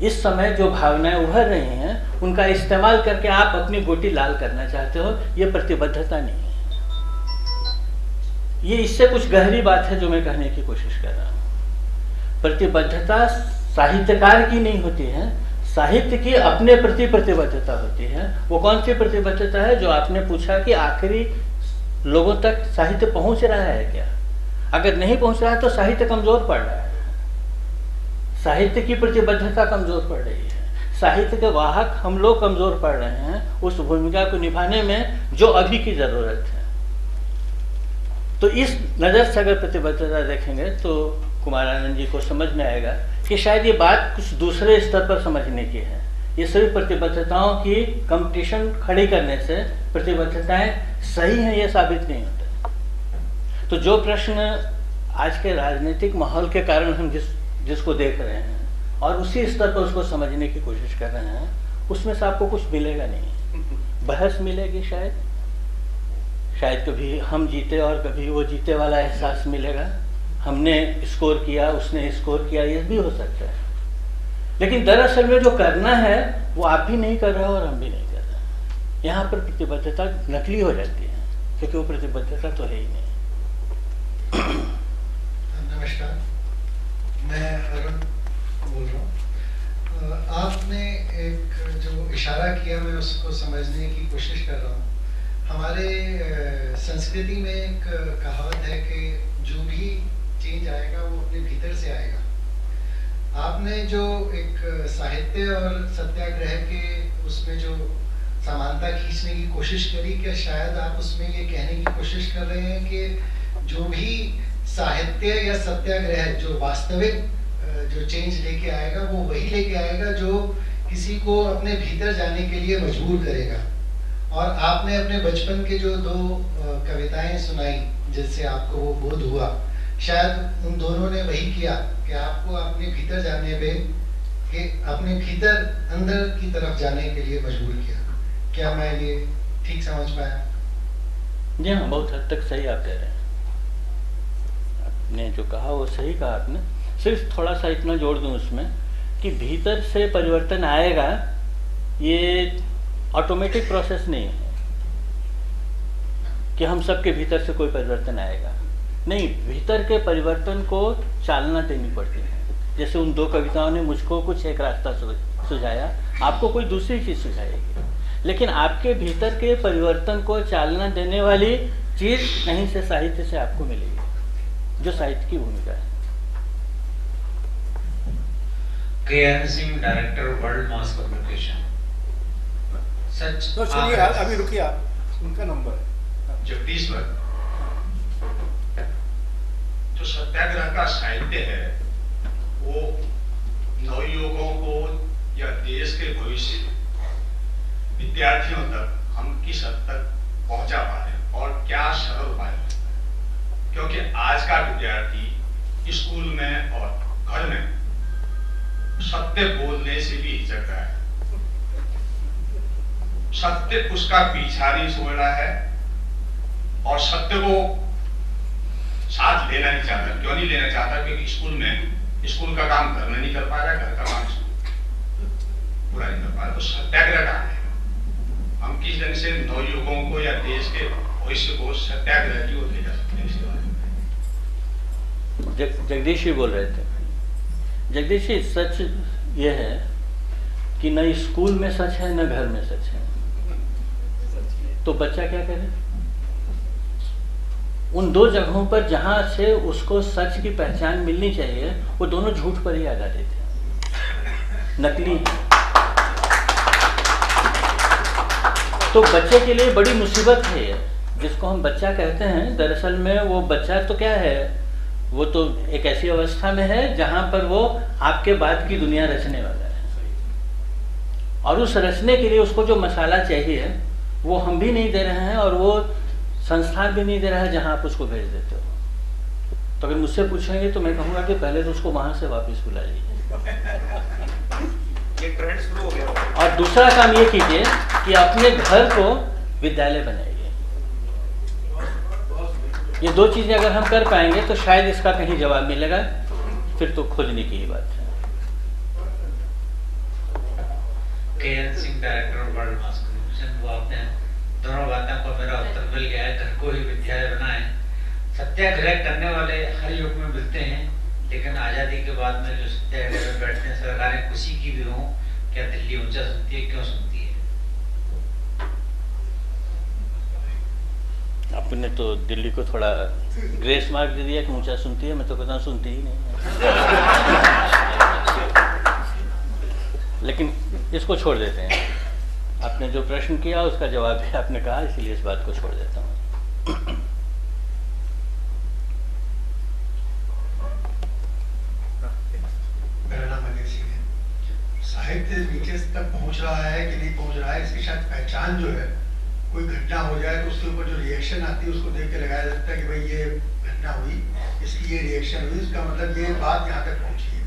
इस समय जो भावनाएं उभर रही हैं उनका इस्तेमाल करके आप अपनी गोटी लाल करना चाहते हो, ये प्रतिबद्धता नहीं है। ये इससे कुछ गहरी बात है जो मैं कहने की कोशिश कर रहा हूँ। प्रतिबद्धता साहित्यकार की नहीं होती है, साहित्य की अपने प्रति प्रतिबद्धता होती है। वो कौन सी प्रतिबद्धता है? जो आपने पूछा कि आखिरी लोगों तक साहित्य पहुंच रहा है क्या? अगर नहीं पहुंच रहा है तो साहित्य कमजोर पड़ रहा है, साहित्य की प्रतिबद्धता कमजोर पड़ रही है, साहित्य के वाहक हम लोग कमजोर पड़ रहे हैं उस भूमिका को निभाने में जो अभी की जरूरत है। तो इस नज़र से अगर प्रतिबद्धता देखेंगे तो कुमार आनंद जी को समझ में आएगा कि शायद ये बात कुछ दूसरे स्तर पर समझने की है। ये सिर्फ प्रतिबद्धताओं की कंपटीशन खड़ी करने से प्रतिबद्धताएं सही हैं ये साबित नहीं होता। तो जो प्रश्न आज के राजनीतिक माहौल के कारण हम जिसको देख रहे हैं और उसी स्तर पर उसको समझने की कोशिश कर रहे हैं, उसमें से आपको कुछ मिलेगा नहीं। बहस मिलेगी शायद कभी हम जीते और कभी वो जीते वाला एहसास मिलेगा। हमने स्कोर किया, उसने स्कोर किया, ये भी हो सकता है। लेकिन दरअसल में जो करना है वो आप भी नहीं कर रहे हो और हम भी नहीं कर रहे। यहाँ पर प्रतिबद्धता नकली हो जाती है क्योंकि वो प्रतिबद्धता तो है ही नहीं। नमस्कार, मैं अरुण बोल रहा हूँ। आपने एक जो इशारा किया मैं उसको समझने की कोशिश कर रहा हूँ। हमारे संस्कृति में एक कहावत है कि जो भी चेंज आएगा वो अपने भीतर से आएगा। आपने जो एक साहित्य और सत्याग्रह के उसमें जो समानता खींचने की कोशिश करी, क्या शायद आप उसमें ये कहने की कोशिश कर रहे हैं कि जो भी साहित्य या सत्याग्रह जो वास्तविक जो चेंज लेके आएगा वो वही लेके आएगा जो किसी को अपने भीतर जाने के लिए मजबूर करेगा। और आपने अपने बचपन के जो दो कविताएं सुनाई जिससे आपको वो बोध हुआ, शायद उन दोनों ने वही किया कि आपको अपने भीतर जाने पे कि अपने भीतर अंदर की तरफ जाने के लिए मजबूर किया। क्या मैं ये ठीक समझ पाया? जी हाँ, बहुत हद तक सही आप कह रहे हैं। आपने जो कहा वो सही कहा आपने। सिर्फ थोड़ा सा इतना जोड़ दूं उसमें कि भीतर से परिवर्तन आएगा, ये ऑटोमेटिक प्रोसेस नहीं है कि हम सबके भीतर से कोई परिवर्तन आएगा। नहीं, भीतर के परिवर्तन को चालना देनी पड़ती है। जैसे उन दो कविताओं ने मुझको कुछ एक रास्ता सुझाया, आपको कोई दूसरी चीज़ सुझाएगी, लेकिन आपके भीतर के परिवर्तन को चालना देने वाली चीज़ कहीं से साहित्य से आपको मिलेगी, जो साहित्य की भूमिका है। KN Singh, director world mass communication. सच तो चलिए अभी रुकिए, आप उनका नंबर है। जगदीश भट्ट, जो सत्याग्रह का साहित्य है वो नवयुवकों को या देश के भविष्य विद्यार्थियों तक हम किस हद तक पहुंचा पा रहे हैं और क्या सरल उपाय है? क्योंकि आज का विद्यार्थी स्कूल में और घर में सत्य बोलने से भी हिचक रहा है, सत्य उसका पीछा नहीं छोड़ रहा है और सत्य को साथ लेना नहीं चाहता। क्यों नहीं लेना चाहता? क्योंकि स्कूल का काम घर में नहीं कर पा रहा, घर का काम पूरा नहीं कर पा रहा। तो सत्याग्रह कहाँ है? हम किस ढंग से नवयुवकों को या देश के भविष्य को सत्याग्रह की ओर ले जा सकते हैं? जगदीश जी बोल रहे थे। जगदीश जी, सच ये है कि न स्कूल में सच है न घर में सच है, तो बच्चा क्या करे? उन दो जगहों पर जहां से उसको सच की पहचान मिलनी चाहिए वो दोनों झूठ पर ही आ जाते थे, नकली। तो बच्चे के लिए बड़ी मुसीबत है ये, जिसको हम बच्चा कहते हैं। दरअसल में वो बच्चा तो क्या है, वो तो एक ऐसी अवस्था में है जहां पर वो आपके बाद की दुनिया रचने वाला है, और उस रचने के लिए उसको जो मसाला चाहिए वो हम भी नहीं दे रहे हैं और वो संस्थान भी नहीं दे रहा है जहां आप उसको भेज देते हो। तो अगर मुझसे पूछेंगे तो मैं कहूँगा कि पहले तो उसको वहां से वापस बुला लीजिए, ये ट्रेंड शुरू हो गया। और दूसरा काम ये कीजिए कि अपने घर को विद्यालय बनाइए। ये दो चीजें अगर हम कर पाएंगे तो शायद इसका कहीं जवाब मिलेगा, फिर तो खोजने की ही बात है। K. N.. Singh, director world mass communication, वो आपने दोनों बातों को मेरा उत्तर मिल गया है। घर को ही विद्यालय बनाएं। सत्याग्रह करने वाले हर युग में मिलते हैं, लेकिन आज़ादी के बाद में जो सत्याग्रह में बैठते हैं, सरकारें खुशी की भी हों, क्या दिल्ली ऊंचा सुनती है? क्यों सुनती है? आपने तो दिल्ली को थोड़ा ग्रेस मार्क दे दिया कि ऊंचा सुनती है। मैं तो कहता हूँ सुनती ही नहीं है। लेकिन इसको छोड़ देते हैं। आपने जो प्रश्न किया उसका जवाब भी आपने कहा, इसलिए इस बात को छोड़ देता हूँ। मेरा नाम अजय सिंह है। साहित्य नीचे तक पहुंच रहा है कि नहीं पहुंच रहा है, इसकी शायद पहचान जो है, कोई घटना हो जाए तो उसके ऊपर जो रिएक्शन आती है उसको देख के लगाया जाता है कि भाई ये घटना हुई, इसकी ये रिएक्शन हुई, इसका मतलब ये बात यहाँ तक पहुंची है।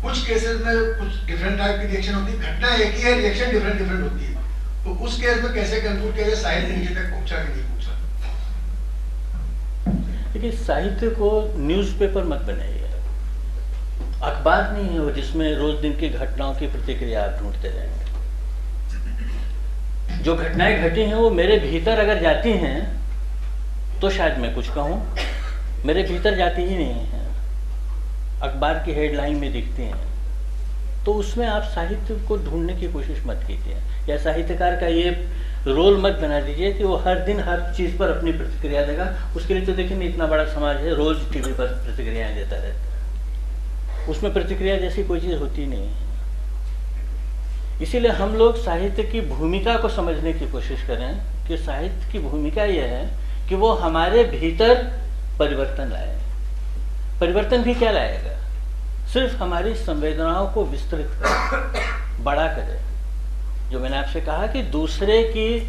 कुछ केसेस में कुछ डिफरेंट टाइप की रिएक्शन होती है, घटना एक ही है, रिएक्शन डिफरेंट होती है। तो उस केस में कैसे कंक्लूड किया जाए साहित्य नीचे तक पहुंचा कि नहीं पहुंचा? देखिए, साहित्य को न्यूज़पेपर मत बनाइए, अखबार नहीं है वो जिसमें रोज दिन की घटनाओं की प्रतिक्रिया आप ढूंढते रहेंगे। जो घटनाएं घटी हैं वो मेरे भीतर अगर जाती हैं तो शायद मैं कुछ कहूँ, मेरे भीतर जाती ही नहीं है, अखबार की हेडलाइन में दिखती हैं, तो उसमें आप साहित्य को ढूंढने की कोशिश मत कीजिए, या साहित्यकार का ये रोल मत बना दीजिए कि वो हर दिन हर चीज़ पर अपनी प्रतिक्रिया देगा। उसके लिए तो देखिए इतना बड़ा समाज है, रोज टीवी पर प्रतिक्रियाएं देता रहता है, उसमें प्रतिक्रिया जैसी कोई चीज़ होती नहीं है। इसीलिए हम लोग साहित्य की भूमिका को समझने की कोशिश करें कि साहित्य की भूमिका यह है कि वो हमारे भीतर परिवर्तन लाए। परिवर्तन भी क्या लाएगा? सिर्फ हमारी संवेदनाओं को विस्तृत करे, बड़ा करे। जो मैंने आपसे कहा कि दूसरे की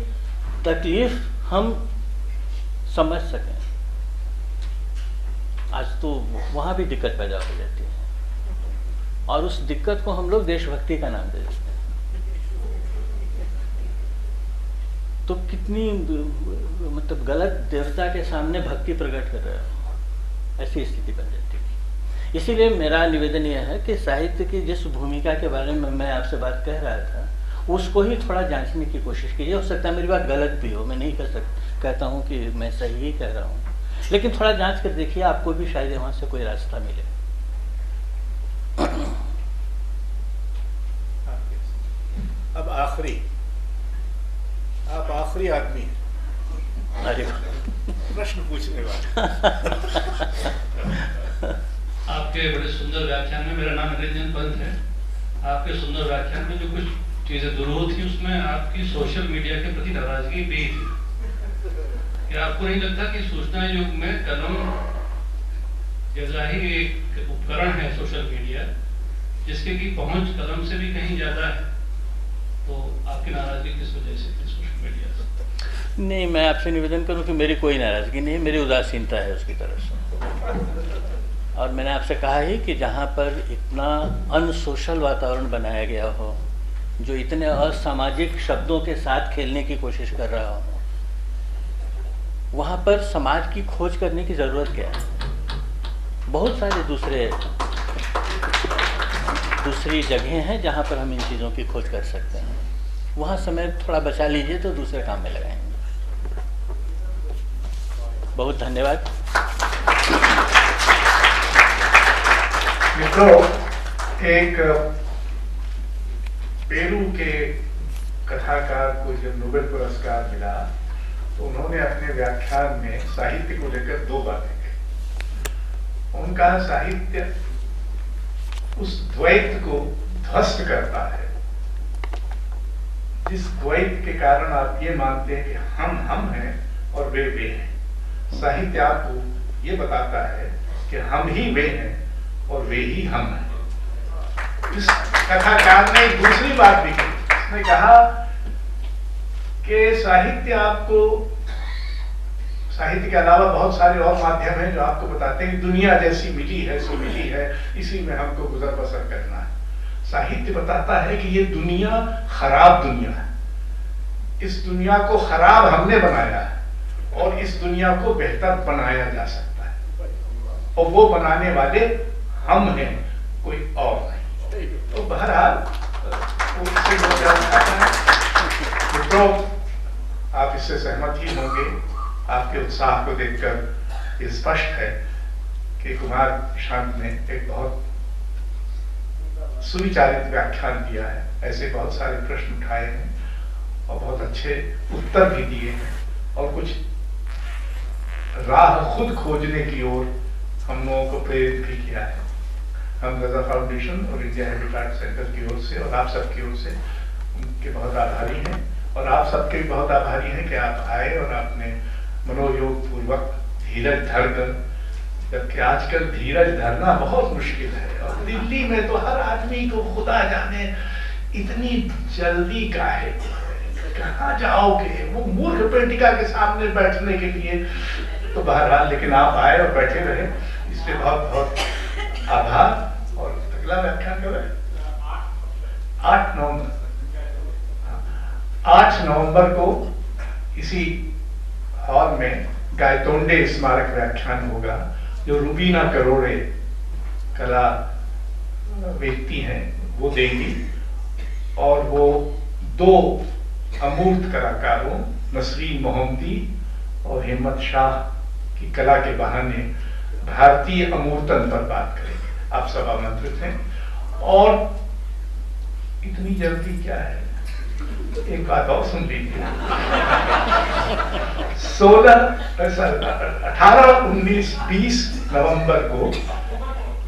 तकलीफ हम समझ सकें, आज तो वहाँ भी दिक्कत पैदा हो जाती है, और उस दिक्कत को हम लोग देशभक्ति का नाम दे देते हैं। तो कितनी मतलब गलत देवता के सामने भक्ति प्रकट कर रहे हो, ऐसी स्थिति बन जाती है। इसीलिए मेरा निवेदन यह है कि साहित्य की जिस भूमिका के बारे में मैं आपसे बात कह रहा था उसको ही थोड़ा जांचने की कोशिश कीजिए। हो सकता है मेरी बात गलत भी हो, मैं नहीं कहता हूँ कि मैं सही ही कह रहा हूँ, लेकिन थोड़ा जांच कर देखिए, आपको भी शायद वहाँ से कोई रास्ता मिले। अब आखिरी, आप आखिरी आदमी हैं अरे प्रश्न पूछने वाले। आपके बड़े सुंदर व्याख्यान में, मेरा नाम निरंजन पंत है, आपके सुंदर व्याख्यान में जो कुछ चीज़ें दुरूह थी उसमें आपकी सोशल मीडिया के प्रति नाराजगी भी थी। क्या आपको नहीं लगता कि सूचना युग में कलम जैसा ही एक उपकरण है सोशल मीडिया, जिसके की पहुंच कलम से भी कहीं ज़्यादा है, तो आपकी नाराजगी किस वजह से थी सोशल मीडिया से? नहीं, मैं आपसे निवेदन करूं कि मेरी कोई नाराज़गी नहीं है, मेरी उदासीनता है उसकी तरफ से। और मैंने आपसे कहा ही कि जहाँ पर इतना अनसोशल वातावरण बनाया गया हो, जो इतने असामाजिक शब्दों के साथ खेलने की कोशिश कर रहा हो, वहाँ पर समाज की खोज करने की ज़रूरत क्या है? बहुत सारे दूसरी जगहें हैं जहाँ पर हम इन चीज़ों की खोज कर सकते हैं। वहाँ समय थोड़ा बचा लीजिए तो दूसरे काम में लगाएंगे। बहुत धन्यवाद। मित्रों, एक पेरू के कथाकार को जब नोबेल पुरस्कार मिला तो उन्होंने अपने व्याख्यान में साहित्य को लेकर 2 बातें कही। उनका साहित्य उस द्वैत को ध्वस्त करता है, जिस द्वैत के कारण आप ये मानते हैं कि हम हैं और वे हैं। साहित्य आपको ये बताता है कि हम ही वे हैं और वे ही हम हैं। इस कथाकार ने एक दूसरी बात भी की। उसने कहा कि साहित्य के अलावा बहुत सारे और माध्यम हैं जो आपको बताते हैं कि दुनिया जैसी मिली है सो मिली है, इसी में हमको गुजर बसर करना है। साहित्य बताता है कि ये दुनिया खराब दुनिया है, इस दुनिया को खराब हमने बनाया है और इस दुनिया को बेहतर बनाया जा सकता है, और वो बनाने वाले हम हैं, कोई और नहीं। तो बहरहाल मित्रों, आप इससे सहमत ही होंगे। आपके उत्साह को देखकर ये स्पष्ट है कि कुमार प्रशांत ने एक बहुत सुविचारित व्याख्यान दिया है। ऐसे बहुत सारे प्रश्न उठाए हैं और बहुत अच्छे उत्तर भी दिए हैं, और कुछ राह खुद खोजने की ओर हम लोगों को प्रेरित भी किया है। हम रजा फाउंडेशन और इंडिया हैबिटेट सेंटर की ओर से और आप सबकी ओर से उनके बहुत आभारी हैं, और आप सबके भी बहुत आभारी हैं कि आप आए और आपने मनोयोग पूर्वक धीरज धरकर, जबकि आजकल धीरज धरना बहुत मुश्किल है, और दिल्ली में तो हर आदमी को खुदा जाने इतनी जल्दी काहे, कहाँ जाओगे वो मूर्ख पेटिका के सामने बैठने के लिए। तो बहरहाल लेकिन आप आए और बैठे रहे, इसलिए बहुत बहुत आभार। और अगला व्याख्यान कब है? 8 नवंबर को इसी हॉल में गायतोंडे स्मारक व्याख्यान होगा, जो रुबीना करोड़े कला व्यक्ति हैं वो देंगी, और वो 2 अमूर्त कलाकारों नसरीन मोहम्मदी और हिम्मत शाह की कला के बहाने भारतीय अमूर्तन पर बात करेंगे। आप सब आमंत्रित हैं। और इतनी जल्दी क्या है, एक बात और सुन लीजिए। 18, 19, 20 नवंबर को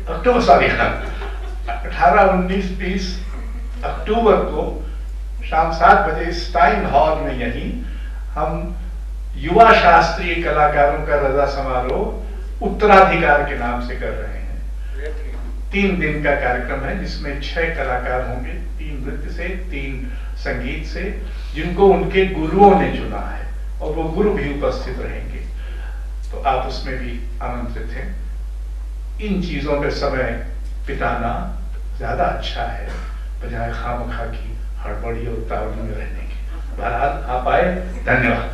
18, 19, 20 अक्टूबर को शाम 7 बजे स्टाइन हॉल में यहीं हम युवा शास्त्रीय कलाकारों का रजा समारोह उत्तराधिकार के नाम से कर रहे हैं। 3 दिन का कार्यक्रम है, जिसमें 6 कलाकार होंगे, 3 नृत्य से, 3 संगीत से, जिनको उनके गुरुओं ने चुना है, और वो गुरु भी उपस्थित रहेंगे। तो आप उसमें भी आमंत्रित हैं। इन चीजों पे समय बिताना ज्यादा अच्छा है, बजाय खामखा की हड़बड़ी और उतावली में रहने की। बहरहाल आप आए, धन्यवाद।